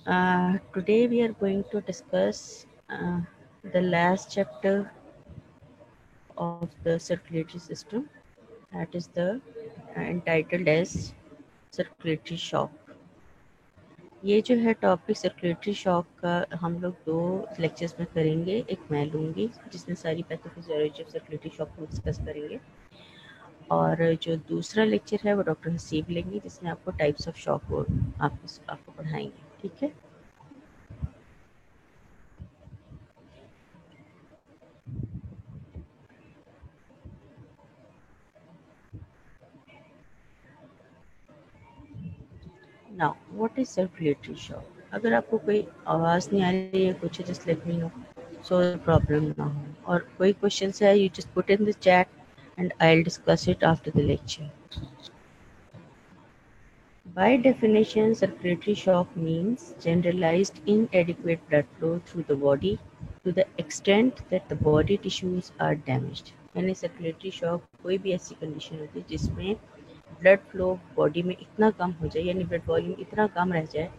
Today we are going to discuss the last chapter of the circulatory system, that is the entitled as circulatory shock. ये जो है topic circulatory shock का हम लोग 2 lectures में करेंगे। एक मैं लूँगी जिसमें सारी पैथोफिजियोलॉजी ऑफ सर्कुलेटरी शॉक को डिस्कस करेंगे, और जो दूसरा लेक्चर है वो डॉक्टर हसीब लेंगे जिसमें आपको टाइप्स ऑफ शॉक को आपको पढ़ाएंगे। ठीक है। Now what is circulatory shock? अगर आपको कोई आवाज़ नहीं आ रही है कुछ, just let me know so problem ना हो, और कोई क्वेश्चन है you just put in the chat and I'll discuss it after the lecture. By definition, circulatory shock means generalized inadequate blood flow through the body to the extent that the body tissues are damaged. यानी circulatory shock कोई भी ऐसी condition होती है जिसमें blood flow body में इतना कम हो जाए, यानी ब्लड वॉल्यूम इतना कम रह जाए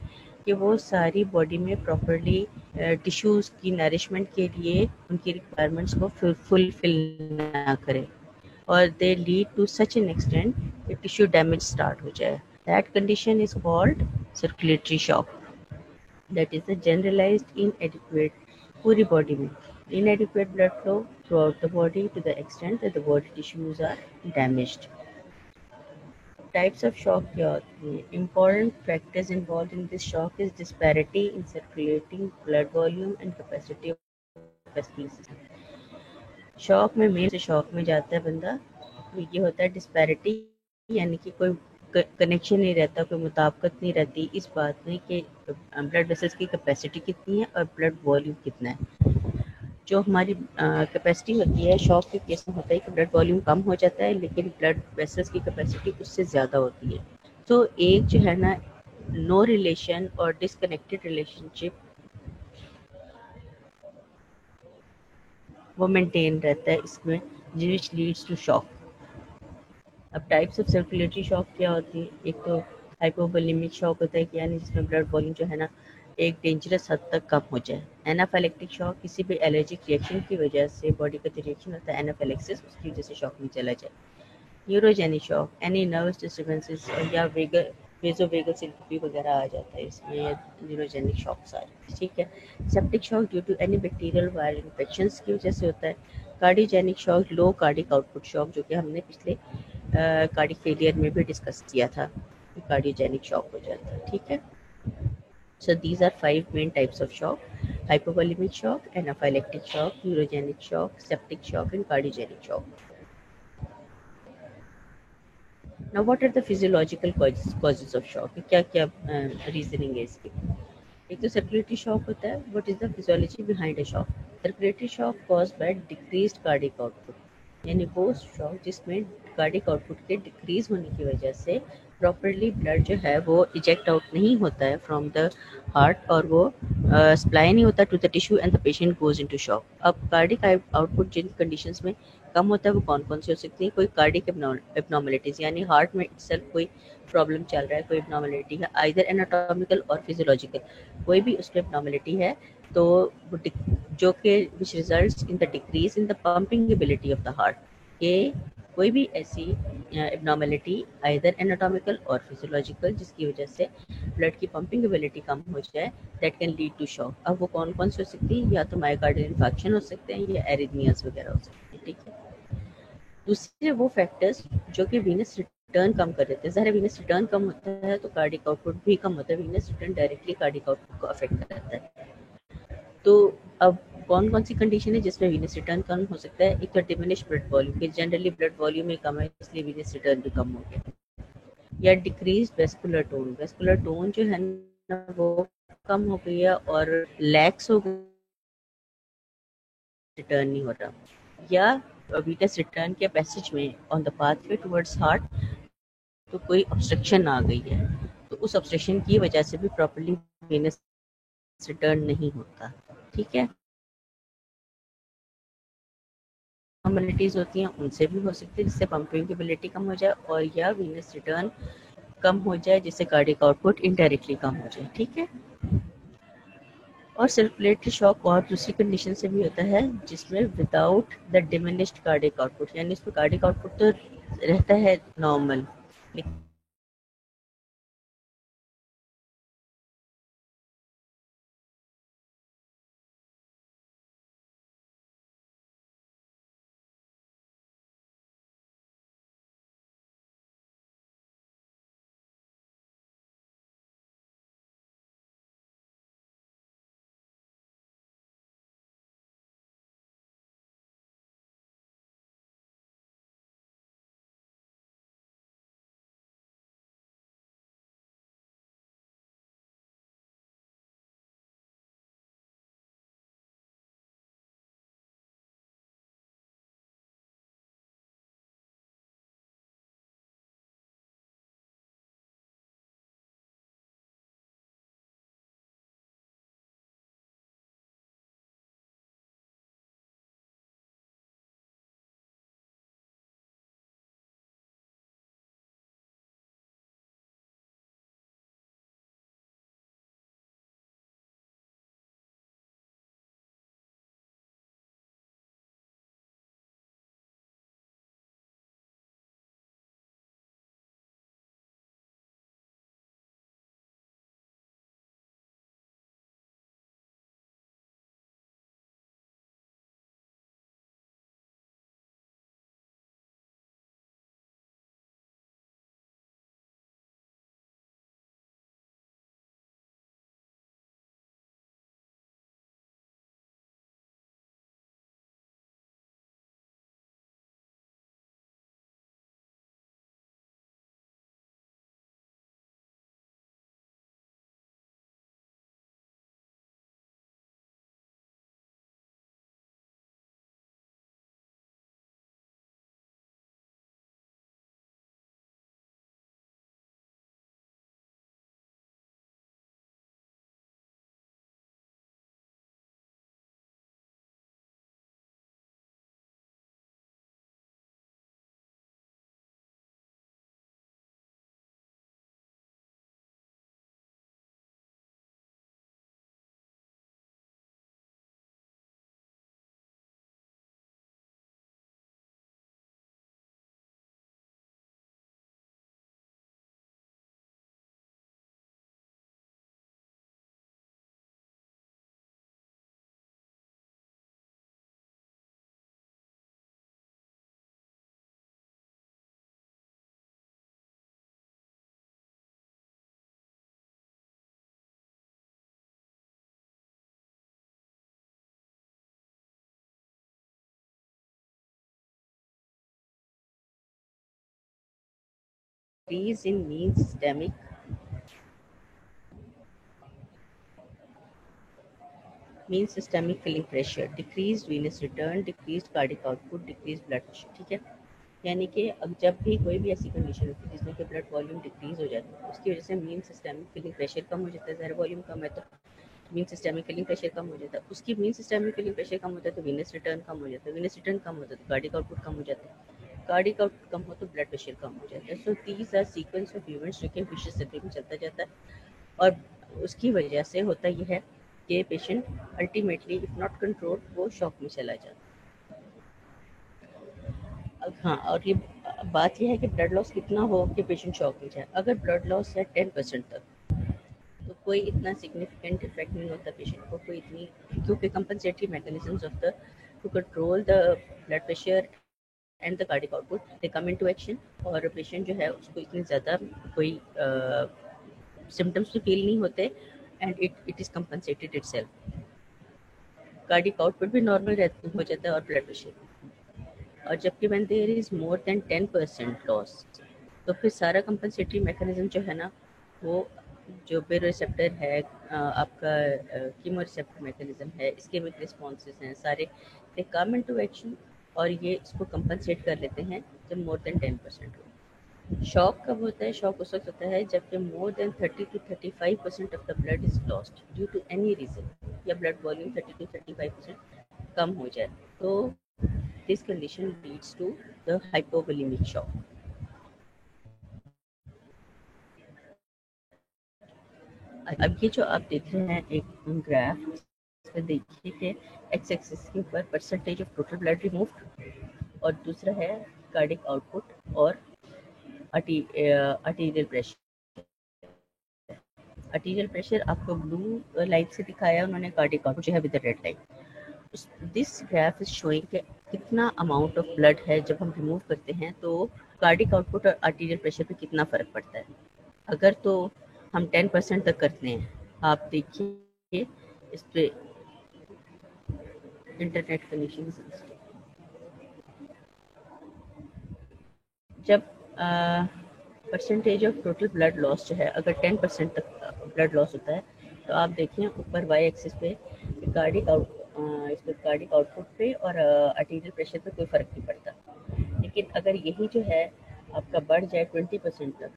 कि वो सारी बॉडी में प्रॉपरली टिश्यूज़ की नरिशमेंट के लिए उनकी रिक्वायरमेंट्स को फुलफिल ना करे, और they lead to such an extent that tissue damage start हो जाए. That condition is called circulatory shock. That is a generalized inadequate पूरी body में inadequate blood flow throughout the body to the extent that the body tissues are damaged. Types of shock क्या होती हैं? Important factors involved in this shock is disparity in circulating blood volume and capacity of vascular system. Shock में main से shock में जाता है बंदा, ये होता है डिस्पैरिटी, यानी कि कोई कनेक्शन नहीं रहता, कोई मुताबिकत नहीं रहती इस बात में कि ब्लड वेसल्स की कैपेसिटी कितनी है और ब्लड वॉल्यूम कितना है। जो हमारी कैपेसिटी होती है शॉक के केस में होता है कि ब्लड वॉल्यूम कम हो जाता है लेकिन ब्लड वेसल्स की कैपेसिटी उससे ज़्यादा होती है। तो एक जो है ना नो रिलेशन और डिसकनेक्टेड रिलेशनशिप वो मेंटेन रहता है इसमें, विच लीड्स टू शॉक। अब टाइप्स ऑफ सर्कुलेटरी शॉक क्या होती है? एक तो हाइपोवोलेमिक शॉक होता है कि यानी जिसमें ब्लड वॉल्यूम जो है ना एक डेंजरस हद तक कम हो जाए। एनाफिलेक्टिक शॉक किसी भी एलर्जिक रिएक्शन की वजह से बॉडी का जो रिएक्शन होता है एनाफिलेक्सिस, उसकी वजह से शॉक में चला जाए। Neurogenic shock any nervous disturbances या वेजोवेगल सिंकोपी वगैरह आ जाता है इसमें, न्यूरोजेनिक शॉक सारे। ठीक है। Septic shock due to any bacterial viral infections की वजह से होता है। Cardiogenic shock low cardiac output shock, जो कि हमने पिछले कार्डिक फेलियर में भी डिस्कस किया था, कार्डियोजेनिक शॉक हो जाता है। ठीक है। So these are 5 main types of shock: hypovolemic shock, anaphylactic shock, neurogenic shock, septic shock and cardiogenic shock. Now what are the physiological causes of shock? क्या क्या reasoning है इसकी? एक तो सर्कुलेटरी शॉक होता है। What is the physiology behind a shock? Circulatory shock caused bye decreased cardiac output, यानी वो शॉक जिसमें कार्डिक आउटपुट के डिक्रीज होने की वजह से प्रॉपरली ब्लड जो है वो इजेक्ट आउट नहीं होता है फ्रॉम द हार्ट, और वो सप्लाई नहीं होता to the tissue and the patient goes into shock. अब कार्डिक आउटपुट जिन कंडीशंस में कम होता है वो कौन कौन सी हो सकती है? कोई कार्डिक एब्नॉर्मलिटीज, यानी हार्ट में इटसेल्फ कोई प्रॉब्लम चल रहा है, कोई एब्नॉर्मलिटी है, आइदर एनाटॉमिकल और फिजियोलॉजिकल, कोई भी उसमें एब्नॉर्मलिटी है तो जो कि which results in the decrease in the pumping ability of the heart. के कोई भी ऐसी एब्नॉर्मलिटी आइदर एनाटॉमिकल और फिजियोलॉजिकल जिसकी वजह से ब्लड की पंपिंग एबिलिटी कम हो जाए, that can lead to shock. अब वो कौन कौन सी हो सकती है? या तो मायोकार्डियल इन्फेक्शन हो सकते हैं या एरिथमियाज वगैरह हो सकते हैं। ठीक है। दूसरे वो फैक्टर्स जो कि वीनस रिटर्न कम कर देते हैं। ज़ाहिर वीनस रिटर्न कम होता है तो कार्डिक आउटपुट भी कम होता है। Venous return directly cardiac output को अफेक्ट करता है। तो अब कौन कौन सी कंडीशन है जिसमें वीनस रिटर्न कम हो सकता है? एक तो डिमिनिश ब्लड वॉल्यूम, कि जनरली ब्लड वॉल्यूम ही कम है इसलिए वीनस रिटर्न भी कम हो गया, या decrease vascular tone, vascular tone जो है ना वो कम हो गई है और लैक्स हो गई, रिटर्न नहीं हो रहा, या वीनस रिटर्न के पैसेज में on the pathway towards heart तो कोई ऑब्स्ट्रक्शन आ गई है, तो उस ऑब्स्ट्रक्शन की वजह से भी प्रॉपर्ली वीनस रिटर्न नहीं होता। ठीक है। एब्नॉर्मलिटीज होती हैं उनसे भी हो सकती है जिससे पंपिंग एबिलिटी कम हो जाए, और या वीनस रिटर्न कम हो जाए जिससे कार्डिक आउटपुट इनडायरेक्टली कम हो जाए। ठीक है। और सर्कुलेटरी शॉक और दूसरी कंडीशन से भी होता है जिसमें without the diminished cardiac output, यानी इसमें कार्डिक आउटपुट तो रहता है नॉर्मल, लेकिन increase in mean systemic filling pressure, decreased venous return, decreased cardiac output, decreased blood pressure. ठीक है, यानी कि अब जब भी कोई भी ऐसी कंडीशन होती है जिसमें कि ब्लड वॉल्यूम डिक्रीज हो जाता है, उसकी वजह से मीन सिस्टमिक फिलिंग प्रेशर कम हो जाता है, ज़रा वॉल्यूम कम है तो मीन सिस्टमिक फिलिंग प्रेशर कम हो जाता है, उसकी मीन सिस्टमिक फिलिंग प्रेशर कम होता है तो वीनस रिटर्न कम हो जाता है, वीनस रिटर्न कम होता है तो कार्डिक आउटपुट कम हो जाता है, कार्डिक आउटपुट कम हो तो ब्लड प्रेशर कम हो जाता है। So these are sequence of events जो कि विशेष सर्किल में चलता जाता है, और उसकी वजह से होता यह है कि patient ultimately if not control वो शॉक में चला जाता है। हाँ, और ये बात यह है कि ब्लड लॉस कितना हो कि पेशेंट शॉक में जाए। अगर ब्लड लॉस है 10% तक तो कोई इतना सिग्निफिकेंट इफेक्ट नहीं होता पेशेंट को, कोई इतनी, क्योंकि compensatory mechanisms of the two control the blood pressure and the cardiac output they come into action, और पेशेंट जो है उसको इतनी ज़्यादा कोई सिम्टम्स भी फील नहीं होते, and it is compensated itself, cardiac output भी नॉर्मल हो जाता है और ब्लड प्रेशर। और जबकि when there is more than 10% loss तो फिर सारा कंपनसेटरी मैकेनिज्म जो है ना, वो जो बेरो रिसेप्टर है, आपका कीमो रिसेप्टर मैकेनिज्म है, इस्केमिक रिस्पॉन्सेज हैं, सारे दे कम इनटू एक्शन और ये इसको कंपनसेट कर लेते हैं जब मोर देन 10% हो। शॉक कब होता है? शॉक उस वक्त होता है जबकि more than 30 to 35% of the blood is lost due to any reason, या ब्लड वॉल्यूम 30 to 35% कम हो जाए, तो this condition leads to the hypovolemic shock. अब ये जो आप देख रहे हैं एक ग्राफ, में देखिए कि एक्स एक्सिस के ऊपर percentage of total blood removed और दूसरा है कार्डिक आउटपुट और आर्टीरियल प्रेशर। आर्टीरियल प्रेशर आपको ब्लू लाइन से दिखाया उन्होंने, कार्डिक आउटपुट जो है with the red line. This graph is showing कि कितना अमाउंट ऑफ ब्लड है जब हम रिमूव करते हैं तो कार्डिक आउटपुट और आर्टीरियल प्रेशर पे कितना फ़र्क पड़ता है। अगर तो हम 10% तक करते हैं, आप देखिए इस पे इंटरनेट कनेक्शन, जब percentage of total blood loss जो है अगर 10% तक ब्लड लॉस होता है तो आप देखें ऊपर वाई एक्सिस पे कार्डिक इस पर कार्डिक आउटपुट पे और आर्टीरियल प्रेशर पे कोई फ़र्क नहीं पड़ता। लेकिन अगर यही जो है आपका बढ़ जाए 20% तक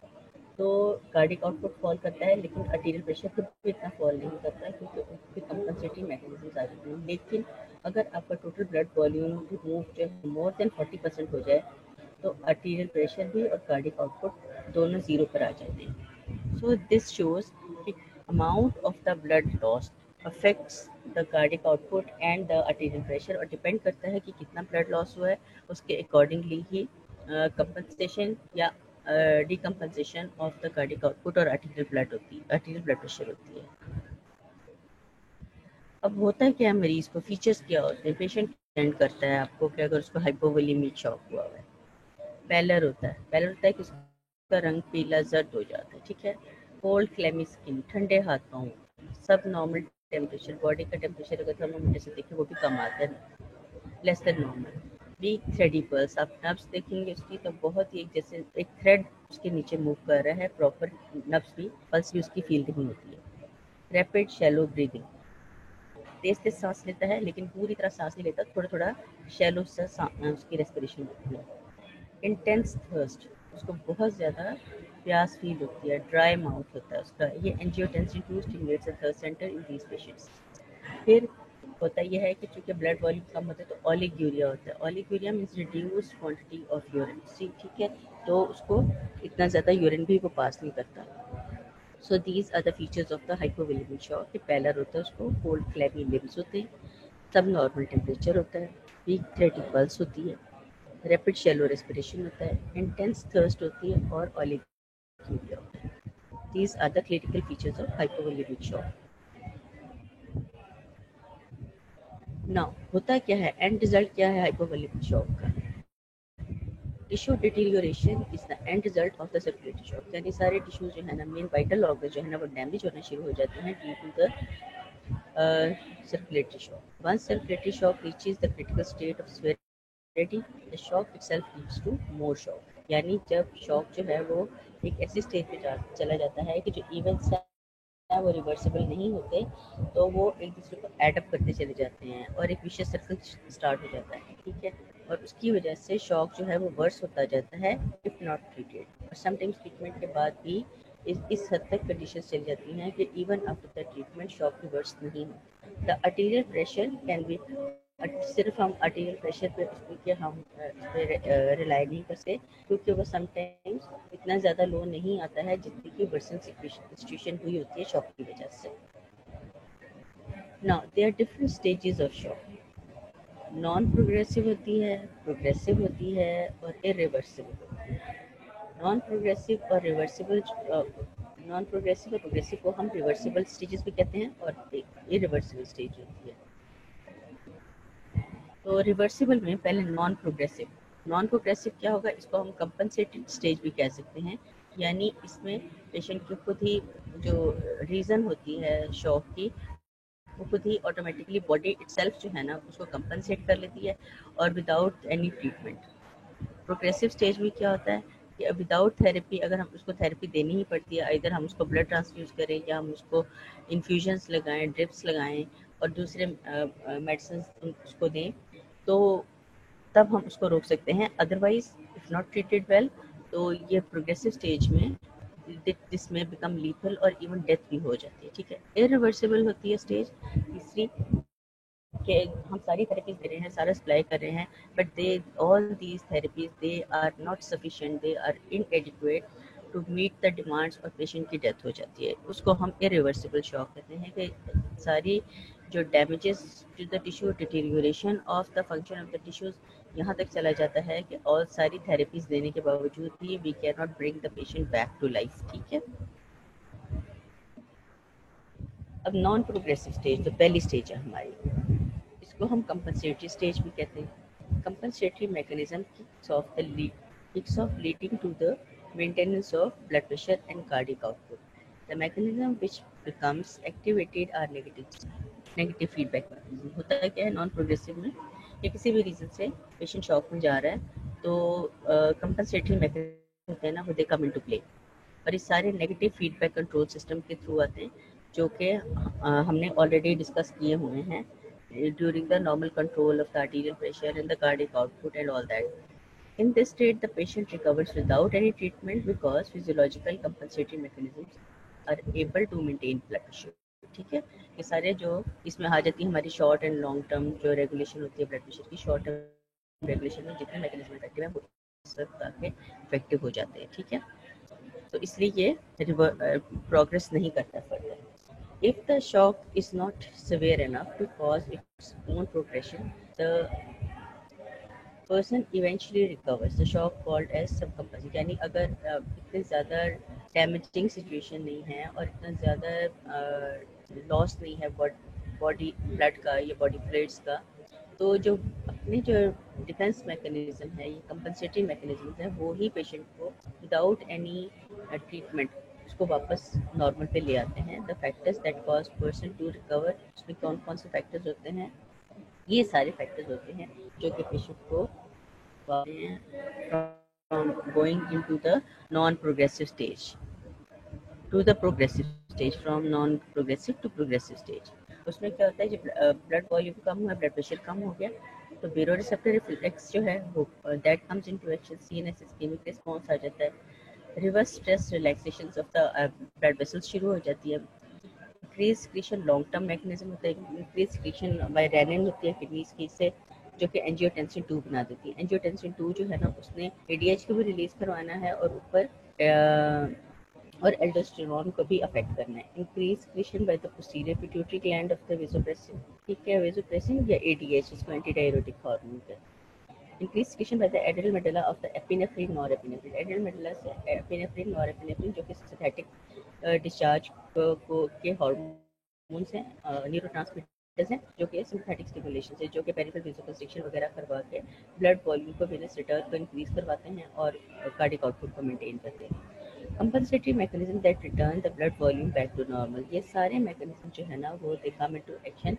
तो कार्डिक आउटपुट फॉल करता है, लेकिन आर्टीरियल प्रेशर पे भी इतना फॉल नहीं करता है क्योंकि उसके कंपनसेटिंग मैकेनिज्म आ जाते हैं। लेकिन अगर आपका टोटल ब्लड वॉल्यूम रिमूव जो है मोर देन 40% हो जाए तो आर्टीरियल प्रेशर भी और कार्डिक आउटपुट दोनों ज़ीरो पर आ जाते हैं। सो दिस शोज कि amount of the blood loss affects the cardiac output and the arterial pressure, और डिपेंड करता है कि कितना ब्लड लॉस हुआ है उसके अकॉर्डिंगली ही कंपनसेशन या decompensation of the cardiac output और आर्टीरियल ब्लड प्रेशर होती है। अब होता है क्या, मरीज को फीचर्स क्या होते हैं, पेशेंट सेंड करता है आपको कि अगर उसको हाइपोवोलेमिक शॉक हुआ है, पैलर होता है कि उसका रंग पीला जर्द हो जाता है, ठीक है। कोल्ड क्लेमी स्किन, ठंडे हाथ पाँव, सब नॉर्मल टेम्परेचर, बॉडी का टेम्परेचर अगर थर्मामीटर से देखें वो भी कम आता है, less than normal. Week thready pulse, आप नब्स देखेंगे उसकी तो बहुत ही एक जैसे एक थ्रेड उसके नीचे मूव कर रहा है, प्रॉपर नब्स भी पल्स भी उसकी फील नहीं होती है। रैपिड शैलो ब्रीदिंग, तेज तेज सांस लेता है लेकिन पूरी तरह सांस नहीं लेता, थोड़ा थोड़ा शैलो से उसकी रेस्पिरेशन होती है। इंटेंस थर्स्ट, उसको बहुत ज़्यादा प्यास फील होती है, ड्राई माउथ होता है उसका, ये angiotensin 2 stimulates the thirst center in these patients. फिर होता यह है कि चूंकि ब्लड वॉल्यूम कम होता है तो ओलिगूरिया होता है। Oliguria means reduced quantity of urine, ठीक है, तो उसको इतना ज़्यादा यूरिन भी वो पास नहीं करता। So these are the features of the hypovolemic shock, कि पैलर होता है उसको, कोल्ड क्लैमी लिम्स होते हैं, सब नॉर्मल टेम्परेचर होता है, वीक थ्रेडी पल्स होती है, रैपिड शैलो रेस्पिरेशन होता है, इंटेंस थर्स्ट होती है और ओलिगोरिया होता है। These are the clinical features of hypovolemic shock. Now होता क्या है, एंड रिजल्ट क्या है हाइपोवोलेमिक शॉक का? Tissue deterioration is the end result of the circulatory shock, यानी सारे टिश्यूज जो है ना, मेन वाइटल ऑर्गन जो है ना वो डैमेज होना शुरू हो जाते हैं due to the circulatory shock. Once circulatory shock reaches the critical state of severity, the shock itself leads to more shock. यानी जब शॉक जो है वो एक ऐसी स्टेज पे चला जाता है कि जो इवेंट्स है वो रिवर्सिबल नहीं होते, तो वो एक दूसरे को एडअप करते चले जाते हैं और एक विशेष सर्कल स्टार्ट हो जाता है, ठीक है। और उसकी वजह से शॉक जो है वो वर्स होता जाता है इफ नॉट ट्रीटेड, और समटाइम्स ट्रीटमेंट के बाद भी इस हद तक कंडीशन चल जाती हैं कि even after the treatment shock reverse नहीं हो। The arterial pressure can be, सिर्फ हम आर्टीरियल प्रेशर पे उसके हम उस पर रिलाई नहीं कर सकते क्योंकि वो समटाइम्स इतना ज़्यादा लो नहीं आता है जितनी की वर्सन सिचुएशन हुई होती है शॉक की वजह से। Now there are different stages of shock. Non progressive होती है, प्रोग्रेसिव होती है और इरिवर्सिबल होती है। नॉन प्रोग्रेसिव और रिवर्सिबल, नॉन प्रोग्रेसिव और प्रोग्रेसिव को हम रिवर्सिबल स्टेजेस भी कहते हैं और इरिवर्सिबल स्टेज होती है। तो रिवर्सिबल में पहले नॉन प्रोग्रेसिव, नॉन प्रोग्रेसिव क्या होगा, इसको हम कंपनसेटेड स्टेज भी कह सकते हैं, यानी इसमें पेशेंट की खुद ही जो रीज़न होती है शॉक की वो खुद ही ऑटोमेटिकली बॉडी इटसेल्फ जो है ना उसको कंपनसेट कर लेती है और without any treatment. Progressive stage में क्या होता है कि विदाउट थेरेपी अगर हम उसको थेरेपी देनी ही पड़ती है, इधर हम उसको ब्लड ट्रांसफ्यूज करें या हम उसको इन्फ्यूजन्स लगाएं, ड्रिप्स लगाएं और दूसरे मेडिसिन उसको दें, तो तब हम उसको रोक सकते हैं। Otherwise if not treated well तो ये प्रोग्रेसिव स्टेज में दिस में बिकम लीथल और इवन डेथ भी हो जाती है, ठीक है। इरिवर्सिबल होती है स्टेज तीसरी, कि हम सारी थेरेपीज दे रहे हैं, सारा सप्लाई कर रहे हैं, but they all these therapies they are not sufficient, they are inadequate to meet the demands और पेशेंट की डेथ हो जाती है। उसको हम इरिवर्सिबल शॉक कहते हैं कि सारी जो damages to the tissue, deterioration of the function of the tissues यहाँ तक चला जाता है कि और सारी थेरेपीज देने के बावजूद भी we can not bring the patient back to life. ठीक है। अब नॉन प्रोग्रेसिव स्टेज, तो पहली स्टेज है हमारी, इसको हम कंपनसेटरी स्टेज भी कहते हैं। Compensatory mechanism kicks off leading to the maintenance of blood pressure and cardiac output. The mechanism which becomes activated are negative feedback mechanism। होता है क्या है नॉन प्रोग्रेसिव में, या किसी भी रीजन से पेशेंट शॉक में जा रहा है तो कंपनसेटरी मैकेनिज्म होते हैं ना, वो दे कम इनटू प्ले, और ये सारे नेगेटिव फीडबैक कंट्रोल सिस्टम के थ्रू आते हैं, जो कि हमने ऑलरेडी डिस्कस किए हुए हैं during the normal control of the arterial pressure and the cardiac output and all that. In this state, the patient recovers without any treatment because physiological compensatory mechanisms are able to maintain blood pressure। ठीक है। ये सारे जो इसमें आ जाती है हमारी short and long term जो रेगुलेशन होती है ब्लड प्रेशर की, शॉर्ट टर्म रेगुलेशन में जितने मैकेनिज्म इफेक्टिव है वो इस वक्त आके इफेक्टिव हो जाते हैं। ठीक है। तो इसलिए ये प्रोग्रेस नहीं करता further. If the shock is not severe enough to cause its own progression, the person eventually recovers। The shock called as subcompensation। यानी अगर इतने ज़्यादा डैमेजिंग सिचुएशन नहीं है और इतना ज़्यादा लॉस नहीं है बॉडी ब्लड का या बॉडी फ्लूइड्स का, तो जो अपने जो डिफेंस मैकेनिज्म है, ये कंपनसेटरी मैकेनिज्म है, वो ही पेशेंट को विदाउट एनी ट्रीटमेंट उसको वापस नॉर्मल पे ले आते हैं। The factors that cause person to recover, उसमें कौन कौन से फैक्टर्स होते हैं? ये सारे फैक्टर्स होते हैं जो कि पेशेंट को from going into the non progressive stage to the progressive stage, from non progressive to progressive stage. उसमें क्या होता है, जब ब्लड वॉल्यूम कम हुआ, ब्लड प्रेशर कम हो गया, तो बेरोरिसेप्टर रिफ्लेक्स जो है वो that comes into action, CNS ischemic response आ जाता है, reverse stress relaxation of the blood vessels शुरू हो जाती है, increase secretion long term mechanism होता है, इंक्रीज सिक्रीशन बाय रेनिन होती है किडनीज की से, जो कि एंजियोटेंसिन 2 बना देती है। एंजियोटेंसिन 2 जो है ना, उसने एडीएच को भी रिलीज करवाना है और ऊपर और एल्डोस्टेरोन को भी अफेक्ट करना है। Increase secretion by the posterior pituitary gland of the vasopressin. ठीक है, वेसोप्रेसिन या एडीएच, इसको एंटी डायरेटिक हार्मोन कहते हैं। Increased secretion by the adrenal medulla of the epinephrine, norepinephrine। adrenal medulla से epinephrine, norepinephrine जो कि सिंथेटिक डिस्चार्ज के हार्मोन्स हैं, न्यूरोट्रांसमीटर्स हैं, जो कि सिंथेटिक स्टिमुलेशन से, जो कि पेरिफेरल वेसोकंस्ट्रिक्शन वगैरह करवा के ब्लड वॉल्यूम को, वेनस रिटर्न को इंक्रीज करवाते हैं और कार्डियक आउटपुट को मेंटेन करते हैं। Compensatory mechanism that return the blood volume back to normal. ये सारे मैकेनिज्म जो है ना, वो they come into action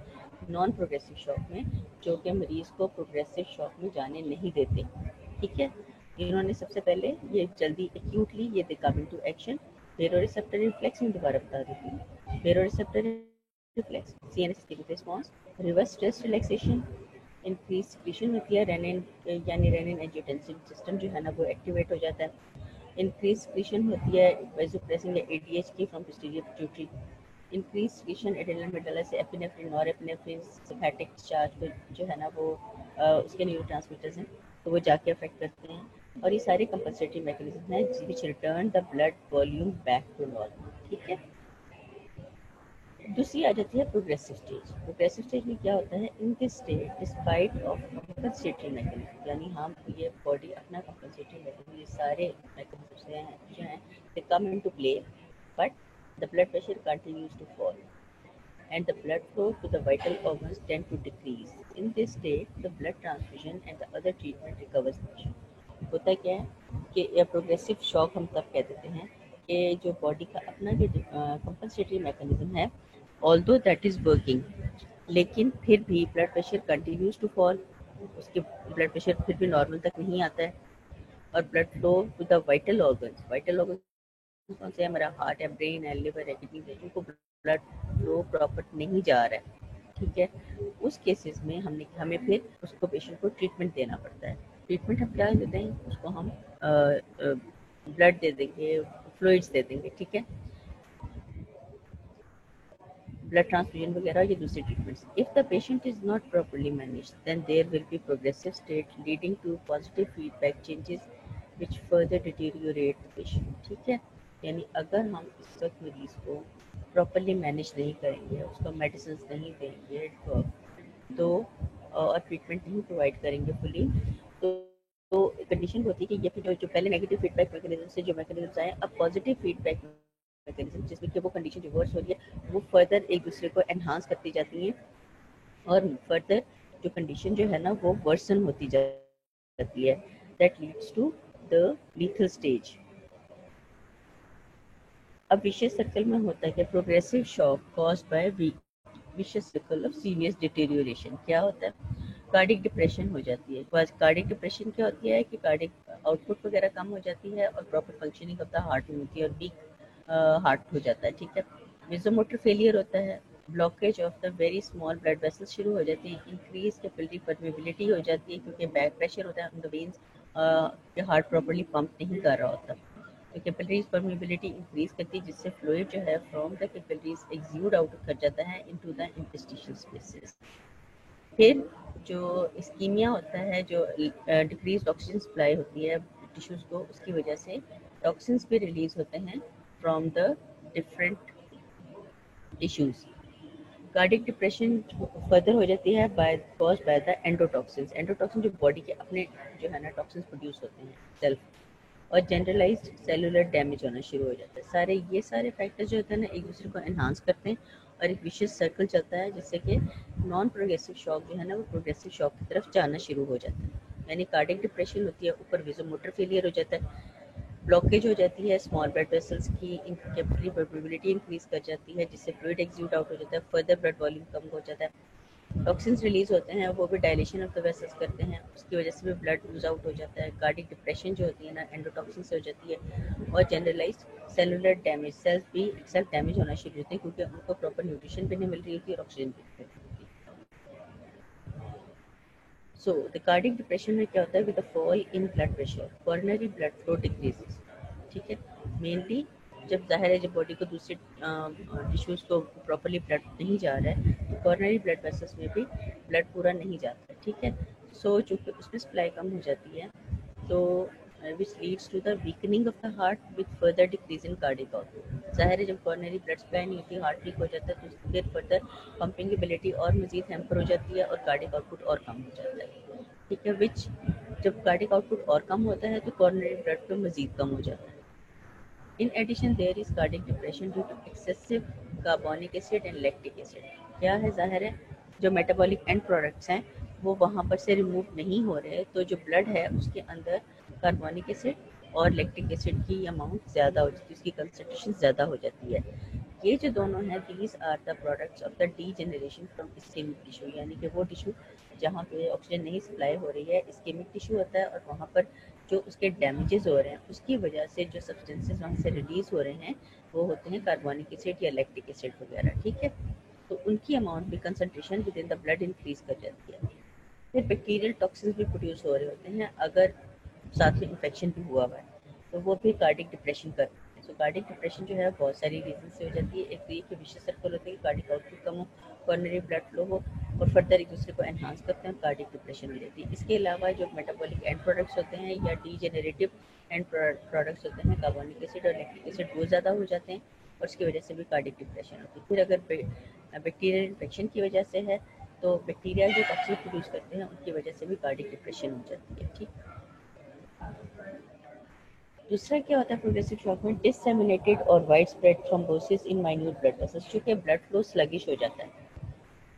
non progressive shock में, जो कि मरीज को प्रोग्रेसिव शॉक में जाने नहीं देते। ठीक है। इन्होंने सबसे पहले ये जल्दी एक्यूटली ये they come into action. Baroreceptor reflex में दोबारा बता देती हूँ, baroreceptor reflex, CNS ischemic response, reverse stress relaxation, increase secretion होती है, रेनिन यानी रेनिन एंजियोटेंसिन सिस्टम जो है ना वो एक्टिवेट हो जाता है। इंक्रीज सिक्रीशन होती है वेसोप्रेसिन या एडीएच की from posterior pituitary. Increase secretion adrenal medulla से एपिनेफ्रिन, नॉरएपिनेफ्रिन, सिंथेटिक डिस्चार्ज को जो है ना वो उसके न्यूरोट्रांसमीटर्स हैं, तो वो जाके अफेक्ट करते हैं। और ये सारे कंपनसेटरी मैकेनिज्म हैं which return the blood volume back to normal. ठीक है। दूसरी आ जाती है प्रोग्रेसिव स्टेज। प्रोग्रेसिव स्टेज में क्या होता है, in this stage despite of compensatory mechanism, यानी हम ये बॉडी अपना कंपनसेटरी मैकेनिज्म, ये सारे मैकेनिज्म जो हैं they come into play, but the blood pressure continues to fall and the blood flow to the vital organs tend to decrease। In this state, the blood transfusion and the other treatment recovers the patient। होता क्या है कि यह progressive shock हम तब कह देते हैं कि जो बॉडी का अपना जो कंपनसेटरी मैकेनिज्म है, ऑल्दो दैट इज़ वर्किंग, लेकिन फिर भी blood pressure continues to fall, उसके ब्लड प्रेशर फिर भी नॉर्मल तक नहीं आता है, और blood flow to the vital organs, vital organ कौन से, हमारा हार्ट है, ब्रेन है, लिवर है, किडनी है, उनको ब्लड फ्लो प्रॉपर नहीं जा रहा है। ठीक है। उस केसेस में हमें फिर उसको पेशेंट को ट्रीटमेंट देना पड़ता है। ट्रीटमेंट हम क्या देते हैं, उसको हम ब्लड दे देंगे, फ्लूइड्स दे देंगे। ठीक है, ब्लड ट्रांसफ्यूजन वगैरह, ये दूसरी treatments. If the patient is not properly managed, then there will be progressive state leading to positive feedback changes which further deteriorate the patient। ठीक है। यानी अगर हम इस वक्त मरीज़ को प्रॉपरली मैनेज नहीं करेंगे, उसको मेडिसिन नहीं देंगे तो और ट्रीटमेंट नहीं प्रोवाइड करेंगे फुली, तो कंडीशन होती है कि ये फिर जो पहले नेगेटिव फीडबैक मैकेनिज्म से जो मैकेनिज्म आए, अब पॉजिटिव फीडबैक मैकेनिज्म जिसमें कि वो कंडीशन जो वर्स हो रही है वो फर्दर एक दूसरे को एनहांस करती जाती हैं और फर्दर जो कंडीशन जो है ना वो वर्सन होती जाती है, that leads to the lethal stage. अब विशियस सर्कल में होता है कि progressive shock caused by vicious circle of serious deterioration. क्या होता है? कार्डिक डिप्रेशन हो जाती है। कार्डिक डिप्रेशन क्या होती है कि कार्डिक आउटपुट वगैरह कम हो जाती है और proper functioning of the heart नहीं होती है और वीक हार्ट हो जाता है। ठीक है। विजोमोटर फेलियर होता है, blockage of the very small blood vessels शुरू हो जाती है, इंक्रीज कैपिलरी परमेबिलिटी हो जाती है क्योंकि बैक प्रेशर होता है on the veins, heart properly pump नहीं कर रहा होता, तो कैपिलरीज परमेबिलिटी इंक्रीज करती है जिससे फ्लूइड जो है फ्रॉम द कैपिलरीज एक्सूड आउट कर जाता है इनटू द इंटरस्टिशियल स्पेसेस। फिर जो इस्कीमिया होता है, जो डिक्रीज ऑक्सीजन सप्लाई होती है टिश्यूज को, उसकी वजह से टॉक्सिन्स भी रिलीज होते हैं from the different tissues. Cardiac depression further हो जाती है cause by the endotoxins. Endotoxin जो बॉडी के अपने जो है ना टॉक्सिन्स प्रोड्यूस होते हैं सेल्फ, और जनरलाइज्ड सेलुलर डैमेज होना शुरू हो जाता है। सारे फैक्टर्स जो होते हैं ना एक दूसरे को एनहांस करते हैं और एक विशियस सर्कल चलता है जिससे कि नॉन प्रोग्रेसिव शॉक जो है ना वो प्रोग्रेसिव शॉक की तरफ जाना शुरू हो जाता है। यानी कार्डिक डिप्रेशन होती है, ऊपर विजोमोटर फेलियर हो जाता है, ब्लॉकेज हो जाती है स्मॉल ब्लड वेसल्स की, कैपिलरी परमेबिलिटी इंक्रीज कर जाती है जिससे फ्लूइड एक्सूड आउट हो जाता है, फर्दर ब्लड वॉल्यूम कम हो जाता है, टॉक्सिन्स रिलीज होते हैं, वो भी डायलेशन ऑफ द वेसल्स करते हैं, उसकी वजह से भी ब्लड लूज आउट हो जाता है। कार्डिक डिप्रेशन जो होती है ना एंडोटॉक्सिन से हो जाती है और जनरलाइज्ड सेलुलर डैमेज, सेल्स भी सेल्फ डैमेज होना शुरू होते हैं क्योंकि उनको प्रॉपर न्यूट्रिशन भी नहीं मिल रही होती और ऑक्सीजन भी नहीं मिल रही होती। सो द कार्डिक डिप्रेशन में क्या होता है? With the fall in blood pressure coronary blood flow decreases. ठीक है, मेनली जब जाहिर है जब बॉडी को दूसरे टिश्यूज़ को प्रॉपरली ब्लड नहीं जा रहा है तो कोरोनरी ब्लड वेसल्स में भी ब्लड पूरा नहीं जाता है। ठीक है, सो चूँकि उसमें सप्लाई कम हो जाती है तो which leads to the weakening of the heart with further decrease in cardiac output। जाहिर है जब coronary blood supply नहीं होती, हार्ट वीक हो जाता है तो फिर फर्दर पंपिंग एबिलिटी और मजीद हैम्पर हो जाती है और कार्डियक आउटपुट और कम हो जाता है। ठीक है, विच जब कार्डियक आउटपुट और कम होता है तो coronary blood फ्लो मजीद कम हो जाता है। In addition, there is cardiac depression due to excessive carbonic acid and lactic acid। क्या है? जाहिर है जो मेटाबॉलिक एंड प्रोडक्ट्स हैं वो वहाँ पर से रिमूव नहीं हो रहे, तो जो ब्लड है उसके अंदर कार्बोनिक एसिड और लैक्टिक एसिड की अमाउंट ज़्यादा हो जाती है, उसकी कंसनट्रेशन ज़्यादा हो जाती है। ये जो दोनों हैं these are the products of the degeneration from ischemic tissue, यानी कि वो टिश्यू जहाँ पे ऑक्सीजन नहीं सप्लाई हो रही है इस्केमिक टिश्यू होता है और वहाँ पर जो उसके डैमेजेस हो रहे हैं उसकी वजह से जो सब्सटेंसेस वहाँ से रिलीज हो रहे हैं वो होते हैं कार्बोनिक एसिड या लैक्टिक एसिड वगैरह। ठीक है, तो उनकी अमाउंट भी concentration with in the blood increase कर जाती है। फिर बैक्टीरियल टॉक्सिन्स भी प्रोड्यूस हो रहे होते हैं अगर साथ में इन्फेक्शन भी हुआ हुआ है तो वो भी कार्डिक डिप्रेशन करते हैं। सो कार्डिक डिप्रेशन जो है बहुत सारी रीजन से हो जाती है। एक तो ये कि विशियस सर्कल होते हैं कि कार्डिक आउटपुट कम हो, कोरोनरी ब्लड फ्लो हो और फर्दर एक दूसरे को एनहांस करते हैं, कार्डिक डिप्रेशन हो जाती है। इसके अलावा जो मेटाबॉलिक एंड प्रोडक्ट्स होते हैं या डीजेनरेटिव एंड प्रोडक्ट्स होते हैं, कार्बोनिक एसिड और लैक्टिक एसिड वो ज़्यादा हो जाते हैं और उसकी वजह से भी कार्डिक डिप्रेशन होती है। फिर अगर बैक्टीरियल इन्फेक्शन की वजह से है तो बैक्टीरिया जो टॉक्सिन प्रोड्यूस करते हैं उनकी वजह से भी कार्डिक डिप्रेशन हो जाती है। ठीक, दूसरा क्या होता है प्रोग्रेसिव शॉक में? डिससेमिनेटेड और wide spread thrombosis in minute blood vessels. चूँकि ब्लड फ्लो स्लगिश हो जाता है,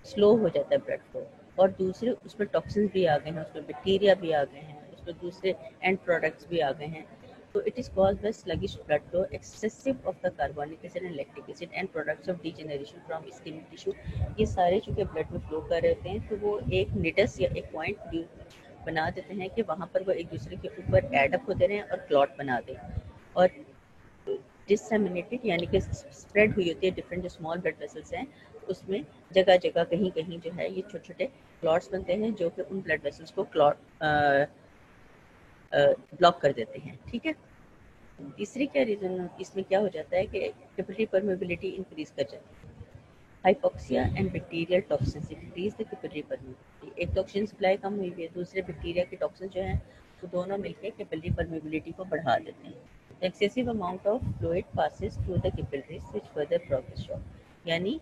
स्लो हो जाता है ब्लड फ्लो, और दूसरे उसमें टॉक्सिन्स भी आ गए हैं, उसमें बैक्टीरिया भी आ गए हैं, उसमें दूसरे एंड प्रोडक्ट्स भी आ गए हैं, तो it is caused by sluggish blood flow, excessive of the carbonic acid and lactic acid and products of degeneration from ischemic tissue। ये सारे चूँकि ब्लड में फ्लो कर रहे होते हैं तो वो एक निडस या एक पॉइंट बना देते हैं कि वहाँ पर वो एक दूसरे के ऊपर एडअप होते रहें और क्लॉट बना दें। और डिससेमिनेटेड यानी कि स्प्रेड हुई होती है डिफरेंट जो स्मॉल ब्लड वेसल्स हैं उसमें जगह जगह कहीं कहीं जो है ये छोटे छोटे क्लॉट्स बनते हैं जो कि उन ब्लड वेसल्स को क्लॉट ब्लॉक कर देते हैं। ठीक है, तीसरी क्या रीज़न इसमें क्या हो जाता है कि कैपिलरी परमेबिलिटी इंक्रीज कर जाती है। Hypoxia and bacterial toxins increase the capillary permeability. एक टॉक्सिन सप्लाई कम हुई है, दूसरे बैक्टीरिया के टॉक्सिन जो हैं वो दोनों मिलकर कैपिलरी परमेबिलिटी को बढ़ा देते हैं। The excessive amount of fluid passes through the capillaries which further progress shock। यानी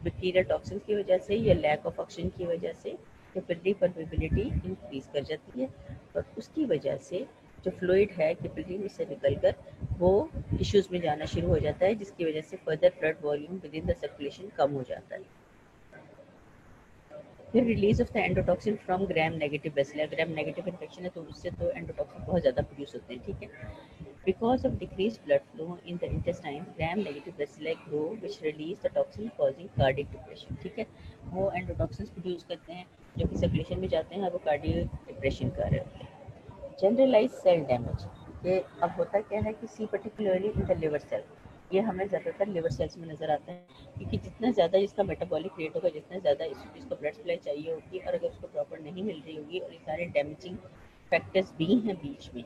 बैक्टीरियल टॉक्सिन की वजह से या लैक ऑफ ऑक्सीजन की वजह से कैपिलरी परमेबिलिटी इंक्रीज कर जाती है और उसकी वजह से जो फ्लूइड है कैपिलरी में से निकलकर वो टिश्यूज़ में जाना शुरू हो जाता है, जिसकी वजह से further blood volume within the circulation कम हो जाता है। फिर release of the endotoxin from gram negative bacilli. Gram negative infection है तो उससे तो एंडोटॉक्सिन बहुत ज़्यादा प्रोड्यूस होते हैं, ठीक है। Because of decrease blood flow in the intestine, gram negative BECIL grow which release the toxin causing cardiac depression, ठीक है। वो एंडोटॉक्सिन प्रोड्यूस करते हैं जो कि सर्कुलेशन में जाते हैं और वो कार्डियक डिप्रेशन कर रहे होते हैं। जनरलाइज सेल डैमेज, ये अब होता क्या है कि see particularly in the liver cell, ये हमें ज़्यादातर लिवर सेल्स में नज़र आता है क्योंकि जितना ज़्यादा इसका मेटाबॉलिक रेट होगा, जितना ज़्यादा इसको ब्लड सप्लाई चाहिए होगी और अगर उसको प्रॉपर नहीं मिल रही होगी और ये सारे डैमेजिंग फैक्टर्स भी हैं बीच में,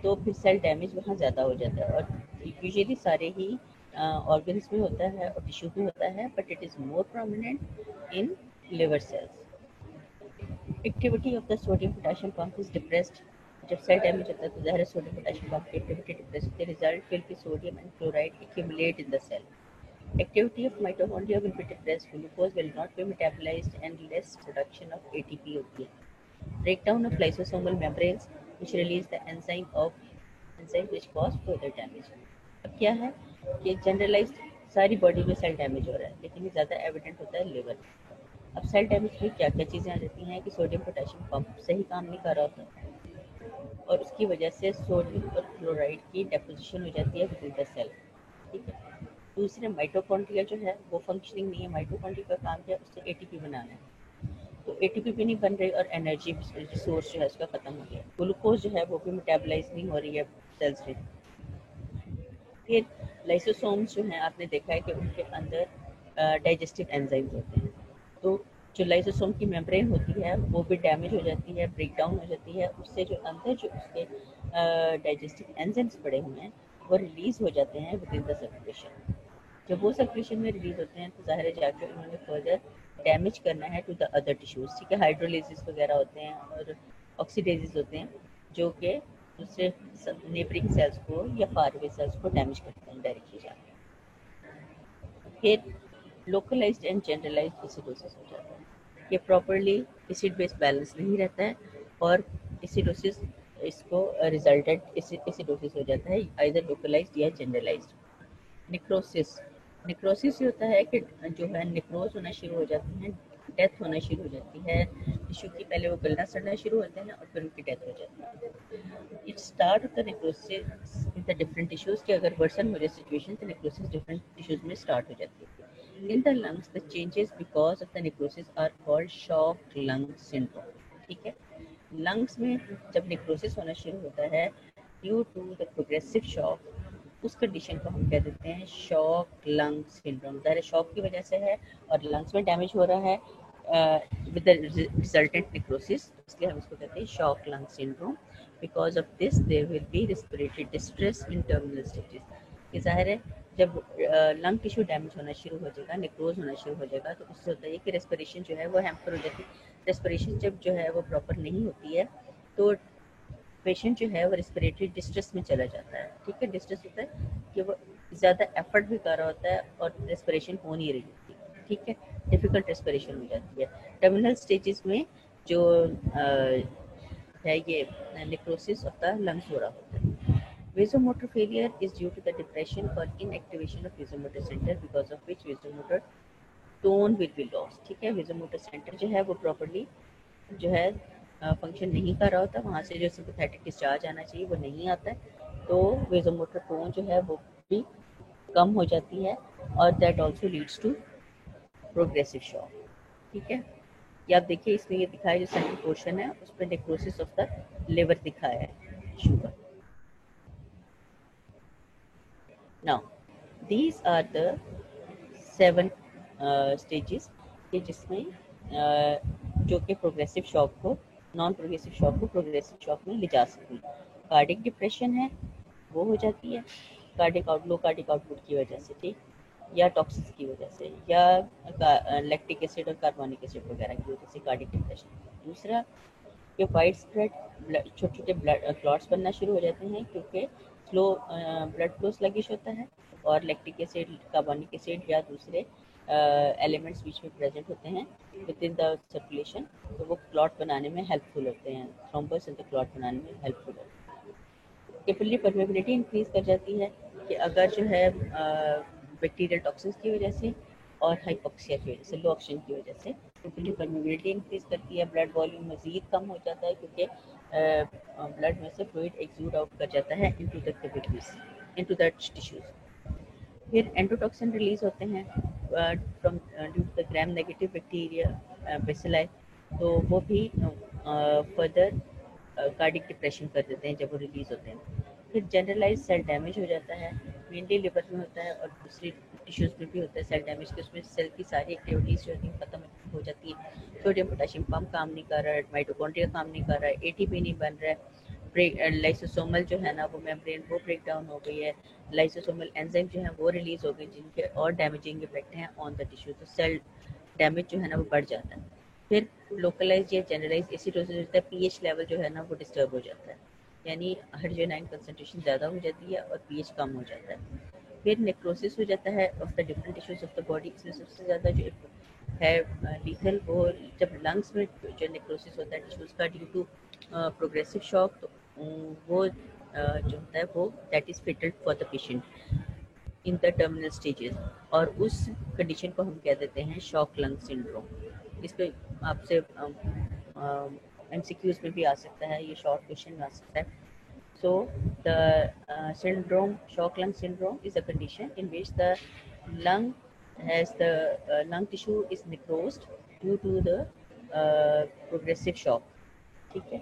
तो फिर सेल डैमेज वहाँ ज़्यादा हो जाता है। और यूजुअली सारे ही ऑर्गन्स में होता है और टिश्यू में होता है, but it is more prominent in liver cells. Activity of the sodium potassium pump is depressed. जब सेल डैमेज होता है तो ज़ाहिर है सोडियम पोटेशियम पंप की एक्टिविटी डिप्रेस होती है। Result will be sodium and chloride accumulate in the cell. Activity of mitochondria will be depressed, glucose will not be metabolized and less production of ATP होती है। Breakdown of lysosomal membranes which release the enzyme which cause further damage। अब क्या है कि generalised सारी body में cell damage हो रहा है, लेकिन ये ज़्यादा एविडेंट होता है लिवर। अब सेल डैमेज में क्या क्या चीज़ें आ जाती हैं कि सोडियम पोटेशियम पंप सही काम नहीं कर रहा होता और उसकी वजह से सोडियम और क्लोराइड की डेपोजिशन हो जाती है विद इन द सेल, ठीक है। दूसरे माइटोकॉन्ड्रिया जो है वो फंक्शनिंग नहीं है। माइटोकॉन्ड्रिया का काम क्या है, उससे एटीपी बनाना है, तो एटीपी भी नहीं बन रही और एनर्जी रिसोर्स जो है उसका ख़त्म हो गया। ग्लूकोज जो है वो भी मेटाबलाइज नहीं हो रही है सेल्स में। फिर लाइसोसोम्स जो हैं आपने देखा है कि उनके अंदर डाइजेस्टिव एंजाइम्स होते हैं, तो जो लाइसोसोम की मेम्ब्रेन होती है वो भी डैमेज हो जाती है, ब्रेक डाउन हो जाती है। उससे जो अंदर जो उसके डाइजेस्टिव एंजाइम्स पड़े हुए हैं वो रिलीज़ हो जाते हैं विद इन द सर्कुलेशन। जब वो सर्कुलेशन में रिलीज होते हैं तो ज़ाहिर है जाके उन्होंने फर्दर डैमेज करना है टू द अदर टिश्यूज़, ठीक है। हाइड्रोलिसिस वगैरह होते हैं और ऑक्सीडेजेस होते हैं जो कि दूसरे नेबरिंग सेल्स को या फारवे सेल्स को डैमेज करते हैं डायरेक्टली जाके। फिर लोकलाइज्ड एंड जनरलाइज्ड एसिडोसिस हो जाता है। ये प्रॉपरली एसिड बेस बैलेंस नहीं रहता है और एसिडोसिस इसको रिजल्टेंट एसिडोसिस हो जाता है, आइदर लोकलाइज्ड या जनरलाइज्ड। निक्रोसिस, निक्रोसिस ये होता है कि जो है निक्रोज होना शुरू हो जाती है, डेथ होना शुरू हो जाती है टिश्यू की। पहले वो गलना सड़ना शुरू होते हैं और फिर उनकी डेथ हो जाती है। इट स्टार्ट होता है necrosis in the different tissues कि अगर वर्सन हो जाए सिचुएशन तो निक्रोसिस डिफरेंट टिश्यूज में स्टार्ट हो जाती है। In the lungs the changes because of the necrosis are called shocked lung syndrome, ठीक है। लंग्स में जब निक्रोसिस होना शुरू होता है due to the progressive shock, उस कंडीशन को हम कह देते हैं शॉक लंग सिंड्रोम। ज़ाहिर शॉक की वजह से है और लंग्स में डैमेज हो रहा है विद द रिजल्टेंट निक्रोसिस, इसलिए हम इसको कहते हैं shock lung syndrome. Because of this there will be respiratory distress in terminal stages. ये ज़ाहिर है जब लंग टिश्यू डैमेज होना शुरू हो जाएगा, निक्रोज होना शुरू हो जाएगा, तो उससे होता है कि रेस्पिरेशन जो है वो हैम्पर हो जाती है। रेस्पिरेशन जब जो है वो प्रॉपर नहीं होती है तो पेशेंट जो है वो रेस्पिरेटरी डिस्ट्रेस में चला जाता है, ठीक है। डिस्ट्रेस होता है कि वो ज़्यादा एफर्ट भी कर रहा होता है और रेस्पिरेशन हो नहीं रही होती, ठीक है। डिफ़िकल्ट रेस्पिरेशन हो जाती है। टर्मिनल स्टेजेस में जो है ये नेक्रोसिस ऑफ द लंग्स हो रहा होता है। Vasomotor failure is due to the depression or inactivation of vasomotor center because of which vasomotor tone will be lost, ठीक है। vasomotor center जो है वो प्रॉपर्ली जो है फंक्शन नहीं कर रहा होता, वहाँ से जो सिंपैथेटिक डिस्चार्ज आना चाहिए वो नहीं आता है, तो वेजोमोटर टोन जो है वो भी कम हो जाती है और that also leads to progressive shock, ठीक है। ये आप देखिए इसमें ये दिखाया जो सेंट्रल पोर्शन है उस पर नेक्रोसिस ऑफ द लिवर दिखाया है sugar. Now these are the 7 stages कि जिसमें जो कि प्रोग्रेसिव शॉक को नॉन प्रोग्रेसिव शॉक को प्रोग्रेसिव शॉक में ले जा सकती है। कार्डिक डिप्रेशन है वो हो जाती है कार्डिक लो कार्डिक आउटपुट की वजह से, ठीक, या टॉक्सिस की वजह से या लैक्टिक एसिड और कार्बोनिक एसिड वगैरह की वजह से कार्डिक डिप्रेशन। दूसरा कि वाइड स्प्रेड छोटे छोटे ब्लड क्लॉट्स बनना शुरू हो जाते हैं क्योंकि स्लो ब्लड फ्लो स्लगिश होता है, और लैक्टिक एसिड, कार्बोनिक एसिड या दूसरे एलिमेंट्स बीच में प्रेजेंट होते हैं विद इन द सर्कुलेशन, तो वो क्लॉट बनाने में हेल्पफुल होते हैं, थ्रोम्बस एंड द क्लॉट बनाने में हेल्पफुल होते हैं। कैपिलरी परमेबिलिटी इंक्रीज कर जाती है कि अगर जो है बैक्टीरियल टॉक्सिन्स की वजह से और हाइपोक्सिया की वजह से, लो ऑक्सीजन की वजह से कैपिलरी परमेबिलिटी इंक्रीज करती है, ब्लड वॉल्यूम मजीद कम हो जाता है क्योंकि ब्लड में से फ्लूइड एक्सूड आउट कर जाता है into the capillaries, into the tissues. फिर एंडोटॉक्सिन रिलीज होते हैं from due to the gram negative bacteria bacilli, तो वो भी फर्दर कार्डिक डिप्रेशन कर देते हैं जब वो रिलीज होते हैं। फिर जनरलाइज सेल डैमेज हो जाता है, मेनली लिवर में होता है और दूसरी टिश्यूज में भी होता है सेल डैमेज, कि उसमें सेल की सारी एक्टिविटीज जो होती हैं खत्म हो जाती है। सोडियम पोटेशियम पंप काम नहीं कर रहा है, माइटोकॉन्ड्रिया काम नहीं कर रहा है, एटीपी नहीं बन रहा है, लाइसोसोमल जो है ना वो मेम्ब्रेन वो ब्रेक डाउन हो गई है, लाइसोसोमल एंजाइम जो है वो रिलीज हो गए जिनके और डैमेजिंग इफेक्ट हैं ऑन द टिश्यू, तो सेल डैमेज जो है ना वो बढ़ जाता है। फिर लोकलाइज या जनरलाइज एसिडोसिस होता है, पीएच लेवल जो है ना वो डिस्टर्ब हो जाता है, यानी हाइड्रोजन कंसंट्रेशन ज़्यादा हो जाती है और पीएच कम हो जाता है। फिर नेक्रोसिस हो जाता है of the different tissues of the body, इसमें सबसे ज़्यादा जो है लीथल वो जब लंग्स में जो नेक्रोसिस होता है टिश्यूज का ड्यू टू प्रोग्रेसिव शॉक, तो वो जो होता है वो that is fatal for the patient in the terminal stages, और उस कंडीशन को हम कह देते हैं शॉक लंग सिंड्रोम। इस पे आपसे एमसीक्यूज में भी आ सकता है, ये शॉर्ट क्वेश्चन में आ सकता है। So the syndrome, shock lung syndrome, is a condition in which the lung the lung tissue is necrosed due to the progressive shock. ठीक है।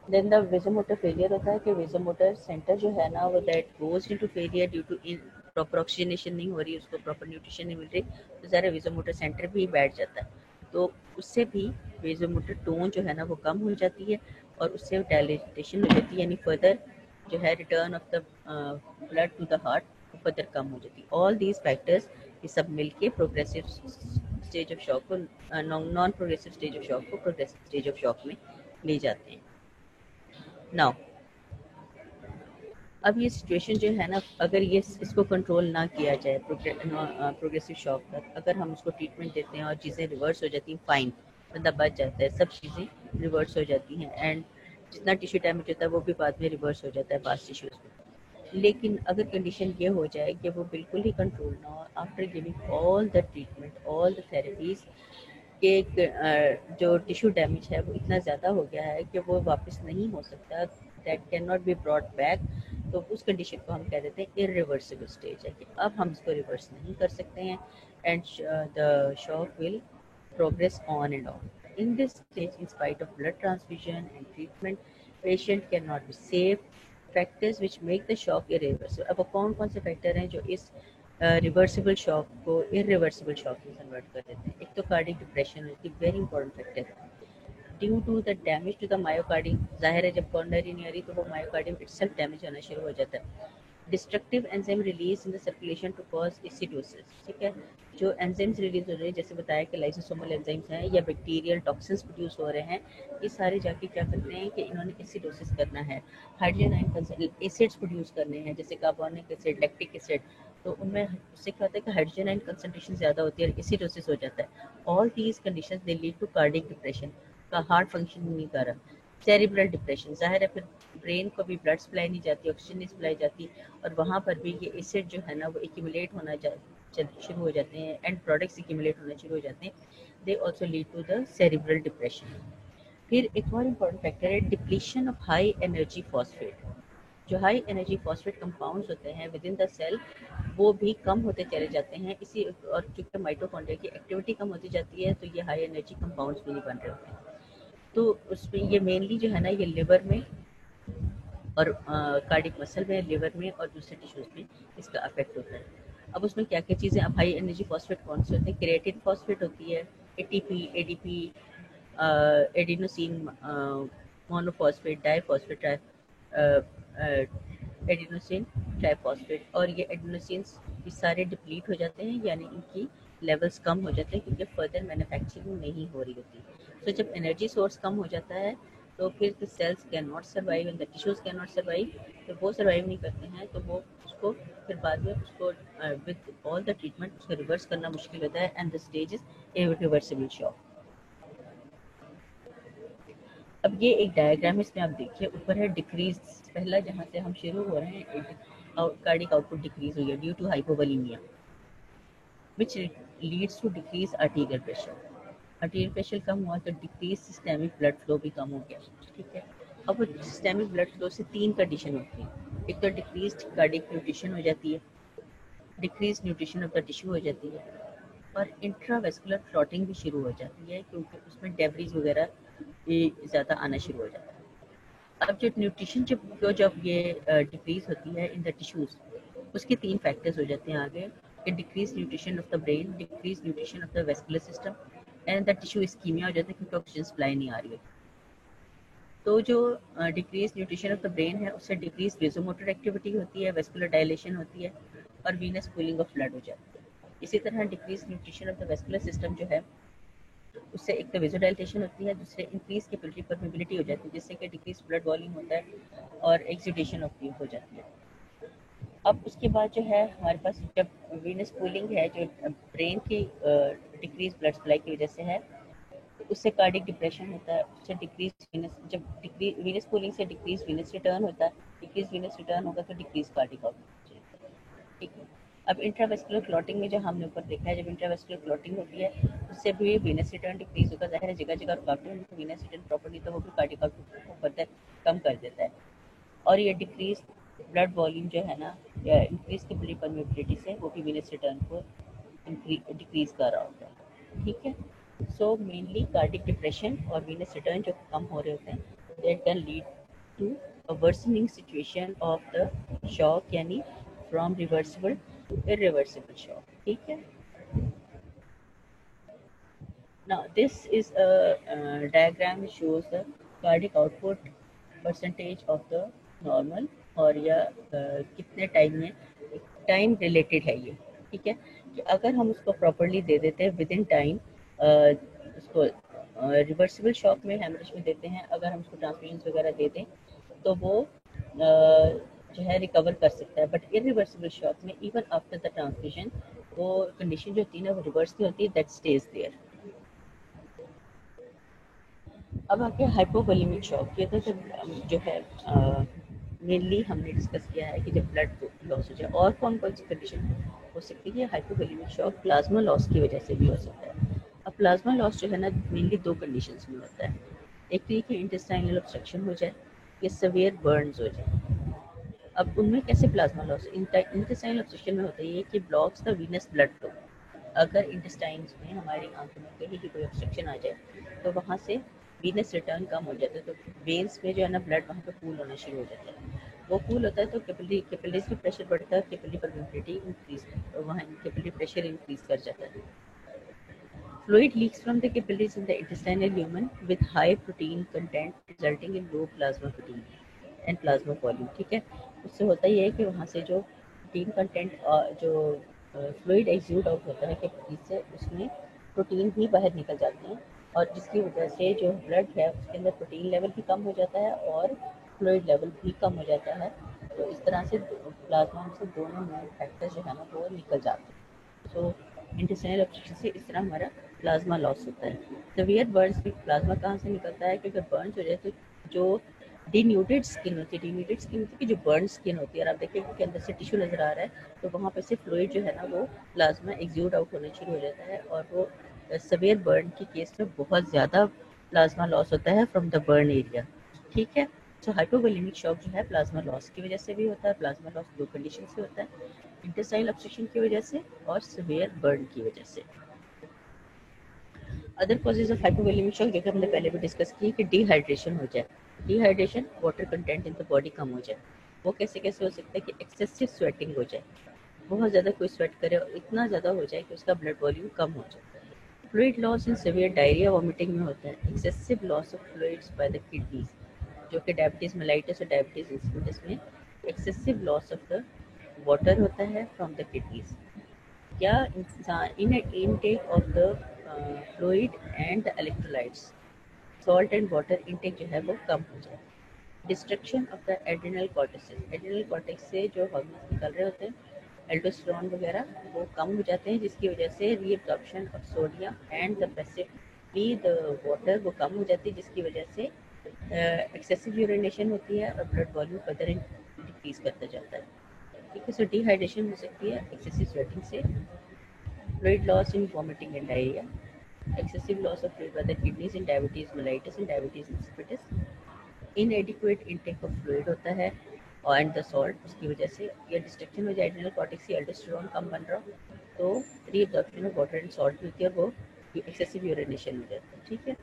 Then the vasomotor failure होता है कि vasomotor center जो है ना वो that goes into failure due to proper oxygenation नहीं हो रही, उसको proper nutrition नहीं मिल रही, तो सारा vasomotor center भी बैठ जाता है, तो उससे भी vasomotor tone जो है ना वो कम हो जाती है और उससे डायलेटेशन हो जाती है, यानी फर्दर जो है return of the blood to the heart further कम हो जाती है। ऑल दीज फैक्टर्स ये सब मिलके प्रोग्रेसिव स्टेज ऑफ शॉक को non progressive stage of shock को प्रोग्रेसिव स्टेज ऑफ शॉक में ले जाते हैं। नाउ अब ये सिचुएशन जो है ना, अगर ये इसको कंट्रोल ना किया जाए प्रोग्रेसिव शॉक तक, अगर हम उसको ट्रीटमेंट देते हैं और चीज़ें रिवर्स हो जाती हैं, फाइन, बंदा बच जाता है, सब चीज़ें रिवर्स हो जाती हैं, एंड जितना टिश्यू डैमेज होता है वो भी बाद में रिवर्स हो जाता है पास टिश्यूज में। लेकिन अगर कंडीशन ये हो जाए कि वो बिल्कुल ही कंट्रोल ना हो, after giving all the treatment, all the therapies, कि जो टिश्यू डैमेज है वो इतना ज़्यादा हो गया है कि वो वापस नहीं हो सकता, that can not be brought back, तो उस कंडीशन को हम कह देते हैं इरिवर्सिबल स्टेज है, कि अब हम इसको रिवर्स नहीं कर सकते हैं, and the shock will progress on and on. In this stage, in spite of blood transfusion and treatment, patient cannot be saved. Factors which make the shock irreversible. अब कौन कौन से फैक्टर हैं जो इस रिवर्सिबल शॉक को irreversible shock में convert कर देते हैं? एक तो कार्डिक डिप्रेशन है, वेरी इंपॉर्टेंट फैक्टर है। Due to the damage to the myocardium, जाहिर है जब कॉर्नरी नहीं आ रही तो वो मायोकार्डियम इटसेल्फ डैमेज होना शुरू हो जाता है। Destructive enzyme release in the circulation to cause acidosis, ठीक है, जो एंजाइम्स रिलीज हो रहे हैं, जैसे बताया कि लाइसोसोमल एंजाइम्स हैं या बैक्टीरियल टॉक्सिन्स प्रोड्यूस हो रहे हैं, ये सारे जाके क्या करते हैं कि इन्होंने एसिडोसिस करना है, हाइड्रोजन आयन एसिड्स प्रोड्यूस करने हैं, जैसे कार्बोनिक एसिड, लैक्टिक एसिड, तो उनमें उससे क्या होता है कि हाइड्रोजन आयन कंसंट्रेशन ज़्यादा होती है और एसिडोसिस हो जाता है। All these conditions they lead to cardiac depression, का हार्ट फंक्शन नहीं कर रहा। सेरिब्रल डिप्रेशन, जाहिर है फिर ब्रेन को भी ब्लड सप्लाई नहीं जाती, ऑक्सीजन नहीं सप्लाई जाती, और वहाँ पर भी ये एसिड जो है ना वो एक्यूमुलेट होना शुरू हो जाते हैं, एंड प्रोडक्ट्स एक्यूमुलेट होना शुरू हो जाते हैं, they also lead to the cerebral depression. फिर एक और इम्पॉर्टेंट फैक्टर है depletion of high energy phosphate. जो हाई एनर्जी फॉस्फेट कंपाउंड्स होते हैं विद इन द सेल, वो भी कम होते चले जाते हैं, इसी और चूँकि माइटोकॉन्ड्रिया की एक्टिविटी कम होती जाती है तो ये हाई एनर्जी कंपाउंड्स भी नहीं बन रहे होते हैं। तो उसमें ये मेनली जो है ना ये लिवर में और कार्डिक मसल में, लिवर में और दूसरे टिश्यूज में इसका अफेक्ट होता है। अब उसमें क्या क्या चीज़ें, अब हाई एनर्जी फॉस्फेट कौन से होते हैं? क्रिएटिन फॉस्फेट होती है, ATP, ADP, adenosine monophosphate, diphosphate, adenosine triphosphate, और ये एडिनोसिन ये सारे डिप्लीट हो जाते हैं, यानी इनकी लेवल्स कम हो जाते हैं क्योंकि फर्दर मैन्युफैक्चरिंग नहीं हो रही होती। तो जब एनर्जी सोर्स कम हो जाता है तो फिर the cells can not survive and the tissues can not survive, तो वो सर्वाइव नहीं करते हैं, तो वो उसको फिर बाद में उसको विद ऑल द ट्रीटमेंट उसको रिवर्स करना मुश्किल होता है and the stage is irreversible shock. अब ये एक डायग्राम है, इसमें आप देखिए ऊपर है डिक्रीज, पहला जहाँ से हम शुरू हो रहे हैं, कार्डिक आउटपुट डिक्रीज हुई है due to hypovolemia which leads to decrease arterial pressure। arterial pressure कम हुआ तो डिक्रीज सिस्टेमिक ब्लड फ्लो भी कम हो गया, ठीक है। अब सिस्टेमिक ब्लड फ्लो से तीन कंडीशन होती है, एक तो डिक्रीज कार्डिक न्यूट्रिशन हो जाती है, decrease nutrition of the tissue हो जाती है, और इंट्रावेस्कुलर क्लॉटिंग भी शुरू हो जाती है क्योंकि उसमें डेब्रीज वगैरह ज़्यादा आना शुरू हो जाता है। अब जो न्यूट्रिशन जब ये डिक्रीज होती है इन द टिश्यूज, उसके तीन फैक्टर्स हो जाते हैं आगे कि decrease nutrition of the brain, decrease nutrition of the vascular system and the tissue ischemia हो जाता है क्योंकि ऑक्सीजन सप्लाई नहीं आ रही है। तो जो decrease nutrition of the brain है उससे डिक्रीज वेजोमोटर एक्टिविटी होती है, वेस्कुलर डायलेशन होती है और वीनस पूलिंग ऑफ ब्लड हो जाती है। इसी तरह decrease nutrition of the vascular system जो है उससे एक तो वेजोडाइलेशन होती है, दूसरे इंक्रीज कैपिलरी परमेबिलिटी हो जाती है जिससे कि डिक्रीज ब्लड वॉल्यूम होता है और एक्सुडेशन ऑफ हो जाती है। अब उसके बाद जो है हमारे पास जब वीनस पूलिंग है जो ब्रेन की डिक्रीज ब्लड सप्लाई की वजह से है, तो उससे कार्डिक डिप्रेशन होता है, उससे डिक्रीज वीनस, जब डिक्रीज वीनस पूलिंग से डिक्रीज वीनस रिटर्न होता है, डिक्रीज वीनस रिटर्न होगा तो डिक्रीज कार्डिक आउटपुट, ठीक है। अब इंट्रावेस्कुलर क्लॉटिंग में जो हमने ऊपर देखा है, जब इंट्रावेस्कुलर क्लॉटिंग होती है उससे भी वीनस रिटर्न डिक्रीज होगा, जाहिर है जगह जगह रुकावटें होंगी तो वीनस रिटर्न प्रॉपर्टी तो वो भी कार्डिक आउटपुट को फर्दर कम कर देता है, और ये डिक्रीज ब्लड वॉल्यूम जो है ना या इंक्रीज कैपिलरी परमेबिलिटी से वो भी वीनस रिटर्न को डिक्रीज कर रहा होता है, ठीक है। सो मेनली कार्डिक डिप्रेशन और वीनस रिटर्न जो कम हो रहे होते हैं, that can lead to a worsening situation of the shock, यानी from reversible to irreversible shock, ठीक है। Now this is a diagram which shows the cardiac output percentage of the normal, और या कितने टाइम में, टाइम रिलेटेड है ये, ठीक है, कि अगर हम उसको प्रॉपरली दे देते हैं विद इन टाइम, उसको रिवर्सिबल शॉक में हेमरेज में देते हैं, अगर हम उसको ट्रांसफ्यूजन वगैरह दे दें तो वो जो है रिकवर कर सकता है, बट इरिवर्सिबल शॉक में इवन आफ्टर द ट्रांसफ्यूजन वो कंडीशन जो होती है ना वो रिवर्स नहीं होती, दैट स्टेज देयर। अब आके हाइपोवोलेमिक शॉक, ये तो जब जो है मेनली हमने डिस्कस किया है कि जब ब्लड लॉस हो जाए, और कौन कौन सी कंडीशन हो सकती है हाइपोवोलेमिक शॉक, प्लाज्मा लॉस की वजह से भी हो सकता है। अब प्लाज्मा लॉस जो है ना मेनली दो कंडीशंस में होता है, एक तो ये कि इंटेस्टाइनल ऑब्स्ट्रक्शन हो जाए या सवेयर बर्न्स हो जाए। अब उनमें कैसे प्लाज्मा लॉस, इंटेस्टाइनल ऑब्स्ट्रक्शन में होता है ये कि blocks the venous blood flow, अगर इंटेस्टाइन्स में हमारी आंखों में कहीं भी कोई ऑब्स्ट्रक्शन आ जाए तो वहाँ से वीनस रिटर्न कम हो जाता है, तो वेन्स में जो है ना ब्लड वहाँ पे पूल होना शुरू हो जाता है, वो पूल होता है तो कैपिलरीज में प्रेशर बढ़ता है, कैपिलरी परमेबिलिटी इंक्रीज, वहाँ कैपिलरी प्रेशर इंक्रीज कर जाता है। Fluid leaks from the capillaries in the intestinal lumen with high protein content resulting in low plasma protein and plasma volume, ठीक है। उससे होता ये है कि वहाँ से जो प्रोटीन कंटेंट जो फ्लूइड एक्सूड आउट होता है कैपिलरी से, उसमें प्रोटीन भी बाहर निकल जाते हैं और जिसकी वजह से जो ब्लड है उसके अंदर प्रोटीन लेवल भी कम हो जाता है और फ्लूइड लेवल भी कम हो जाता है। तो इस तरह से प्लाज्मा से दोनों मेन फैक्टर जो है ना वो निकल जाते हैं। सो इंटेस्टाइनल ऑब्स्ट्रक्शन से इस तरह हमारा प्लाज्मा लॉस होता है। सवियर बर्न्स में प्लाज्मा कहाँ से निकलता है कि अगर बर्न्स हो जाए तो जो डिन्यूटेड स्किन होती है, डिन्यूटेड स्किन होती है कि जो बर्न स्किन होती है, और आप देखिए कि अंदर से टिश्यू नजर आ रहा है तो वहाँ पे से फ्लूइड जो है ना वो प्लाज्मा एक्सूड आउट होना शुरू हो जाता है, और वो सवियर बर्न के केस में बहुत ज़्यादा प्लाज्मा लॉस होता है फ्रॉम द बर्न एरिया, ठीक है। तो हाइपोवोलेमिक शॉक जो है प्लाज्मा लॉस की वजह से भी होता है, प्लाज्मा लॉस दो कंडीशन से होता है, इंटेस्टाइनल ऑब्स्ट्रक्शन की वजह से और सीवियर बर्न की वजह से। Other causes of hypovolemic shock जो कि हमने पहले भी डिस्कस की कि डिहाइड्रेशन हो जाए, dehydration water content in the body कम हो जाए। वो कैसे कैसे हो सकता है कि एक्सेसिव स्वेटिंग हो जाए, बहुत ज़्यादा कोई स्वेट करे और इतना ज़्यादा हो जाए कि उसका ब्लड वॉल्यूम कम हो जाए। Fluid loss in severe diarrhoea vomiting में होता है, excessive loss of fluids by the kidneys, जो कि डायबिटीज मेलाइटिस और डायबिटीज इंसिपिडस में excessive loss of the water होता है फ्रॉम द किडनीज, क्या इंसान in intake of the fluid and the electrolytes. Salt and water intake जो है वो कम हो जाए। Destruction of the adrenal cortex, adrenal cortex से जो हार्मोन्स निकल रहे होते हैं एल्डोस्टेरोन वगैरह वो कम हो जाते हैं, जिसकी वजह से reabsorption of sodium and the passively the water वो कम हो जाती है, जिसकी वजह से एक्सेसिव यूरिनेशन होती है और ब्लड वॉल्यूम फर्दर डिक्रीज करता जाता है। ठीक है, सो डिहाइड्रेशन हो सकती है एक्सेसिव स्वेटिंग से, fluid loss in vomiting and diarrhoea, excessive loss of fluid by the kidneys in diabetes mellitus and diabetes insipidus, inadequate intake of fluid होता है और एंड द सॉल्ट, उसकी वजह से या डिस्ट्रक्शन हो जाए एड्रिनल कॉर्टेक्स से एल्डोस्टेरोन कम बन रहा हो तो reabsorption of water and salt भी होती है, वो एक्सेसिव यूरिनेशन हो जाता है। ठीक है,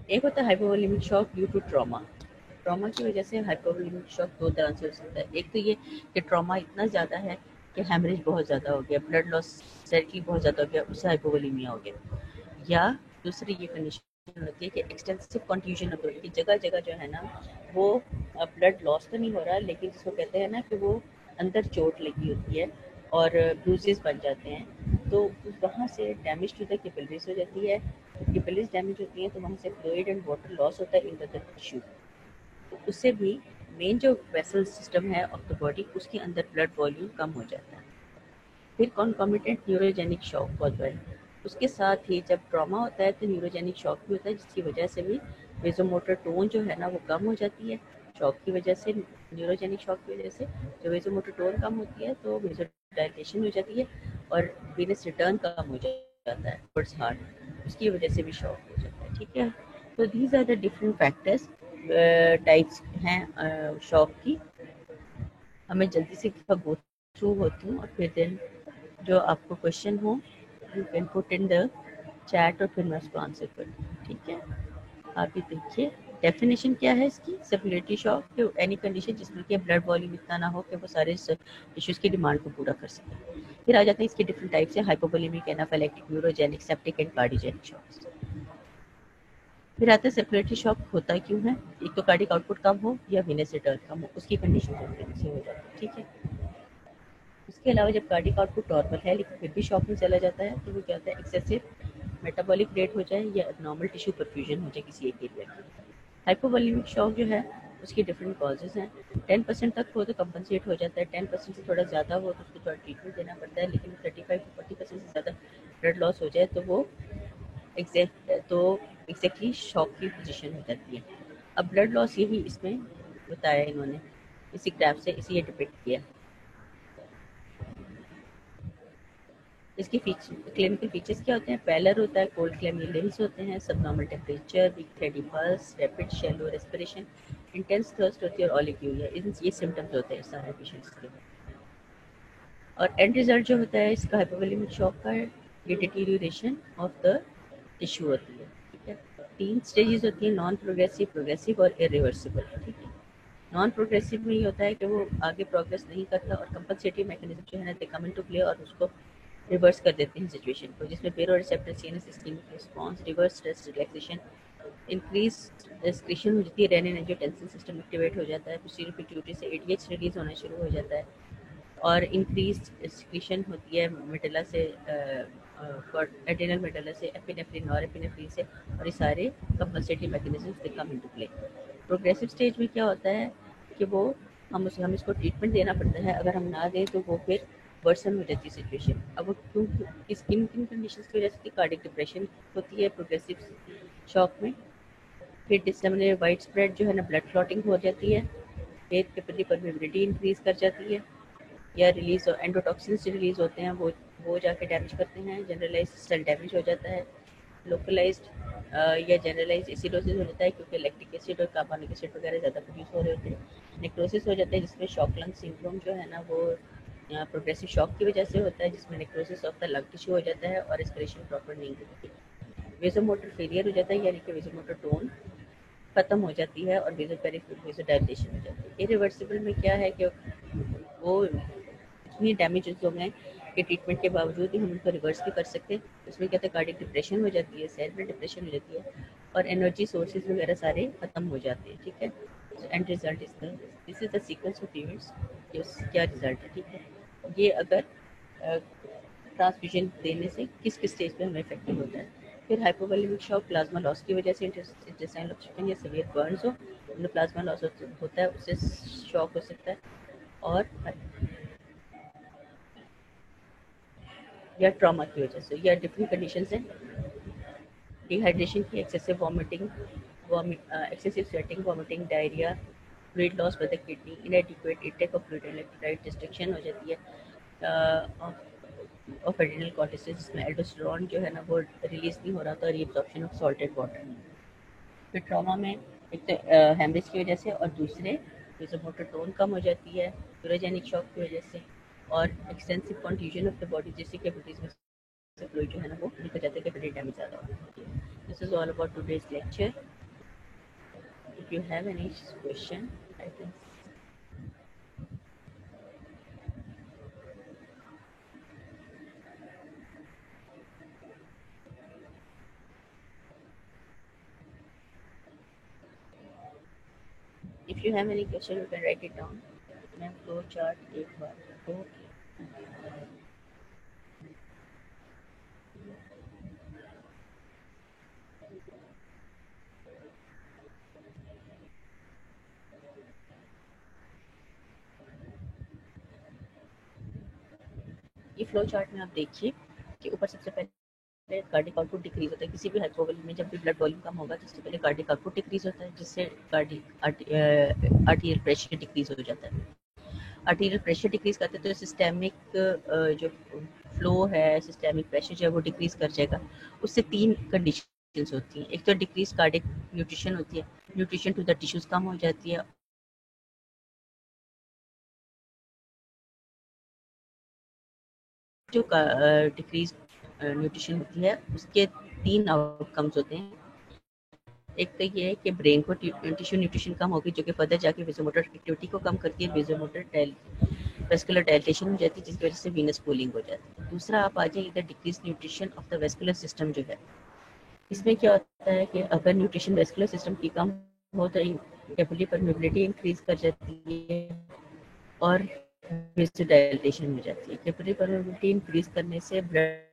एक होता है hypovolemic shock due to trauma. Trauma की वजह से हाइपोवोलेमिक शॉक दो तरह से हो सकता है। एक तो ये कि ट्रॉमा इतना ज़्यादा है कि हेमरेज बहुत ज़्यादा हो गया, ब्लड लॉस डायरेक्टली बहुत ज़्यादा हो गया, उससे हाइपोवोलेमिया हो गया। या दूसरी ये कंडीशन होती है कि एक्सटेंसिव कंफ्यूजन होती है कि जगह जगह जो है ना वो ब्लड लॉस तो नहीं हो रहा, लेकिन जिसको कहते हैं ना कि वो अंदर चोट लगी होती है और ब्रूजेस बन जाते हैं, तो वहाँ से डैमेज टू द कैपिलरीज हो जाती है। कैपिलरीज डैमेज होती हैं तो वहाँ से फ्लूइड एंड वाटर लॉस होता है इन द टिश्यू, तो उससे भी मेन जो वेसल सिस्टम है ऑफ द बॉडी उसके अंदर ब्लड वॉल्यूम कम हो जाता है। फिर कॉन्कॉमिटेंट न्यूरोजेनिक शॉक बहुत बड़ा, उसके साथ ही जब ट्रॉमा होता है तो न्यूरोजेनिक शॉक भी होता है, जिसकी वजह से भी वेजोमोटर टोन जो है ना वो कम हो जाती है। शॉक की वजह से, न्यूरोजेनिक शॉक की वजह से जब वेजोमोटर टोन कम होती है तो वेजोडाइलेशन हो जाती है और वीनस रिटर्न कम हो जाता है टुवर्ड्स हार्ट, उसकी वजह से भी शॉक हो जाता है। ठीक है, तो these are the different factors, types हैं शॉक की। हमें जल्दी से गो थ्रू होती हूँ और फिर देन जो आपको क्वेश्चन हो you can put in the chat और फिर मैं उसको आंसर करूँ। ठीक है, आप ये देखिए डेफिनेशन क्या है इसकी, सर्कुलेटरी शॉक एनी कंडीशन जिसमें कि ब्लड वॉल्यूम इतना ना हो कि वो सारे टिश्यूज की डिमांड को पूरा कर सके। फिर आ जाते हैं इसके डिफरेंट टाइप्स है, hypovolemic, anaphylactic, neurogenic, septic and cardiogenic shocks. फिर आता है सर्कुलेटरी शॉक होता क्यों है, एक तो कार्डिक आउटपुट कम हो या वेनस रिटर्न कम हो, उसकी कंडीशन से हो जाती है। ठीक है, उसके अलावा जब कार्डिक आउटपुट नॉर्मल है लेकिन फिर भी शॉक में चला जाता है तो वो क्या होता है, एक्सेसिव मेटाबॉलिक रेट हो जाए या नॉर्मल टिश्यू परफ्यूजन हो जाए किसी एक एरिया की। हाइपोवोलेमिक शॉक जो है उसके डिफरेंट कॉजेज हैं। 10% तक हो तो कंपनसेट हो जाता है, 10% से थोड़ा ज़्यादा हो तो उसको थोड़ा ट्रीटमेंट देना पड़ता है, लेकिन 35 to 40% से ज़्यादा ब्लड लॉस हो जाए तो वो एग्जैक्टली शॉक की पोजीशन हो जाती है। अब ब्लड लॉस यही इसमें बताया इन्होंने, इसी ग्राफ से इसी ये डिपिक्ट किया। इसके क्लिनिकल फीचर्स क्या होते हैं, पैलर होता है, कोल्ड क्लेमी लिम्स होते हैं, subnormal temperature, weak thready pulse, rapid shallow respiration, intense thirst होती है और ऑलिग्यूरिया, ये सिम्टम्स होते हैं सारे पेशेंट्स के। और एंड रिजल्ट जो होता है इसका हाइपोवोलेमिक शॉक का, ये डिटीरियोरेशन ऑफ द टिश्यू होती है। ठीक है, 3 स्टेजेस होती है, नॉन प्रोग्रेसिव, प्रोग्रेसिव और इरिवर्सिबल। ठीक है, नॉन प्रोग्रेसिव में ये होता है कि वो आगे प्रोग्रेस नहीं करता और कंपनसेटरी मैकेनिज्म जो है ना दे कम इनटू प्ले और उसको रिवर्स कर देते हैं सिचुएशन को, जिसमें baroreceptor CNS ischemic response, reverse stress relaxation, increase excretion हो जाती है, रेनिन एंजियोटेंसिन सिस्टम एक्टिवेट हो जाता है, पोस्टीरियर पिट्यूटरी से एडीएच रिलीज होना शुरू हो जाता है और इंक्रीज एक्सक्रीशन होती है मेडुला से, एड्रिनल मेडुला से, एपिनेफ्रिन और एपिनेफ्रिन से, और ये सारे compensatory mechanisms they come into play. Progressive stage में क्या होता है कि वो हम इसको ट्रीटमेंट देना पड़ता है, अगर हम ना दें तो वो फिर वर्सन हो जाती है सिचुएशन। अब वो क्यों, किन किन कंडीशंस की वजह से, कार्डिक डिप्रेशन होती है प्रोग्रेसिव शॉक में, फिर डिसेमिनेटेड वाइड स्प्रेड जो है ना ब्लड क्लॉटिंग हो जाती है, फिर कैपिलरी परमेबिलिटी इंक्रीज कर जाती है, या रिलीज एंडोटॉक्सिन्स जो रिलीज होते हैं वो जाके डैमेज करते हैं, जनरलाइज सेल डैमेज हो जाता है, लोकलाइज्ड या जनरलाइज एसिडोसिस हो जाता है क्योंकि लैक्टिक एसिड और कार्बोनिक एसिड वगैरह ज़्यादा प्रोड्यूस हो रहे होते हैं, नेक्रोसिस हो जाता है जिसमें शॉक लंग सिंड्रोम जो है ना वो प्रोग्रेसिव शॉक की वजह से होता है, जिसमें necrosis of the lung tissue हो जाता है और रेस्पिरेशन प्रॉपर नहीं होती, वेजोमोटर फेलियर हो जाता है यानी कि वेजोमोटर टोन खत्म हो जाती है और वेजोडाइलेशन हो जाती है। इरिवर्सिबल में क्या है कि वो इतनी डैमेजेस हो गए कि ट्रीटमेंट के बावजूद भी हम उनको रिवर्स भी कर सकते हैं। उसमें क्या होता है, कार्डिक डिप्रेशन हो जाती है, सेरेब्रल डिप्रेशन हो जाती है और एनर्जी सोर्सेज वगैरह सारे खत्म हो जाते हैं। ठीक है, end result this is the sequence of events, क्या रिजल्ट है। ठीक है, ये अगर ट्रांसफ्यूजन देने से किस किस स्टेज पे हमें इफेक्टिव होता है। फिर हाइपोवोलेमिक शॉक प्लाज्मा लॉस की वजह से इंटेस्टाइनल ऑब्स्ट्रक्शन या सीवियर बर्न्स हो, उनमें प्लाज्मा लॉस होता है, उससे शॉक हो सकता है। और या ट्रॉमा की वजह से, या डिफरेंट कंडीशन है, डिहाइड्रेशन की, excessive vomiting, excessive sweating, vomiting, diarrhoea, fluid loss by the kidney, इनएडिक्वेट intake of fluid, electrolyte, destruction हो जाती है ऑफ एड्रिनल कॉर्टिसोल, जिसमें एल्डोस्टेरोन जो है ना वो रिलीज नहीं हो रहा था, रीअब्जॉर्प्शन ऑफ सॉल्टेड वाटर। फिर ट्रॉमा में एक तो हेमरेज की वजह से, और दूसरे वेसोमोटर टोन कम हो जाती है यूरोजेनिक शॉक की वजह से, और extensive confusion of the body, जिससे कैपिटरीज में से फ्लूइड जो है ना वो निकल जाता है, कैपिटरी डैमेज ज़्यादा होता है। This is all about today's lecture. If you have any question I can. If you have any question, you can write it down. मैं फ्लो चार्ट एक बार तो ये फ्लो चार्ट में आप देखिए कि ऊपर सबसे पहले कार्डिक आउटपुट डिक्रीज होता है। किसी भी हाइपोवोलेमिक में जब भी ब्लड वॉल्यूम कम होगा तो सबसे पहले कार्डिक आउटपुट डिक्रीज होता है, जिससे कार्डिक आर्टीरियल प्रेशर डिक्रीज हो जाता है। आर्टीरियल प्रेशर डिक्रीज करते तो सिस्टेमिक जो फ्लो है, सिस्टेमिक प्रेशर जो है वो डिक्रीज कर जाएगा। उससे तीन कंडीशंस होती हैं। एक तो डिक्रीज कार्डिक न्यूट्रिशन होती है, न्यूट्रिशन टू द टिश्यूज कम हो जाती है। जो डिक्रीज न्यूट्रिशन होती है उसके तीन आउटकम्स होते हैं। एक तो ये है कि ब्रेन को टिश्यू न्यूट्रिशन कम होगी, जो कि फर्दर जाके वेसोमोटर एक्टिविटी को कम करती है, वेसोमोटर वेस्कुलर डायलेटेशन हो जाती है, जिसकी वजह से वीनस पूलिंग हो जाती है। दूसरा आप आ जाइए इधर decrease nutrition of the vascular system जो है। इसमें क्या होता है कि अगर न्यूट्रिशन वेस्कुलर सिस्टम की कम हो तो कैपिलरी परमेबिलिटी इंक्रीज कर जाती है और वेसोडाइलेशन हो जाती है। कैपिलरी परमेबिलिटी इंक्रीज करने से ब्लड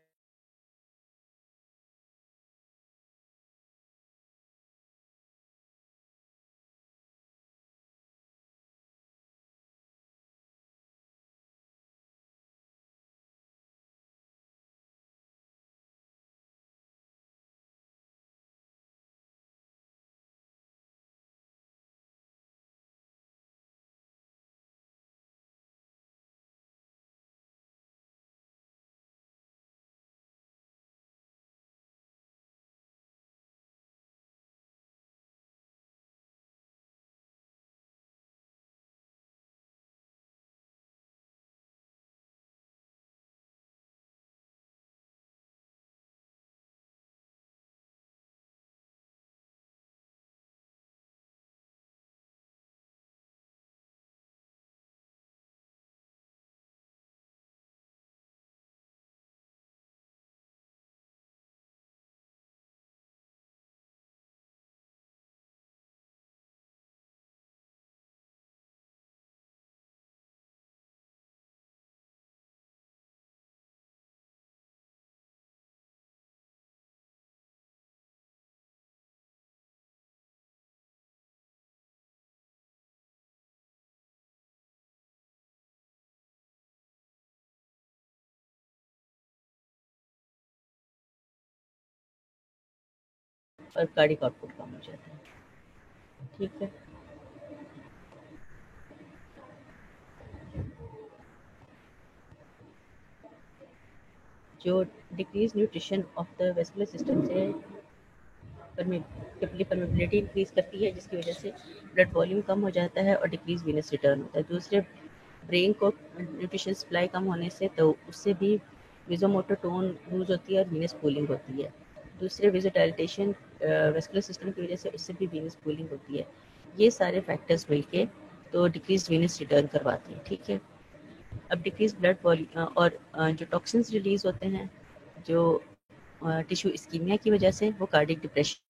और कार्डिक आउटपुट कम हो जाता है। ठीक है, जो decrease nutrition of the vascular system से कैपिलरी परमेबिलिटी इंक्रीज करती है, जिसकी वजह से ब्लड वॉल्यूम कम हो जाता है और डिक्रीज वीनस रिटर्न होता है। दूसरे ब्रेन को न्यूट्रिशन सप्लाई कम होने से तो उससे भी विजोमोटर टोन लूज होती है और वीनस पूलिंग होती है। दूसरे विजोडाइलेटेशन वेस्कुलर सिस्टम की वजह से उससे भी वीनस पूलिंग होती है। ये सारे फैक्टर्स मिलके तो डिक्रीज वीनस रिटर्न करवाते हैं। ठीक है, अब डिक्रीज ब्लड वॉल्यूम और जो टॉक्सिन्स रिलीज होते हैं जो टिश्यू इस्कीमिया की वजह से, वो कार्डिक डिप्रेशन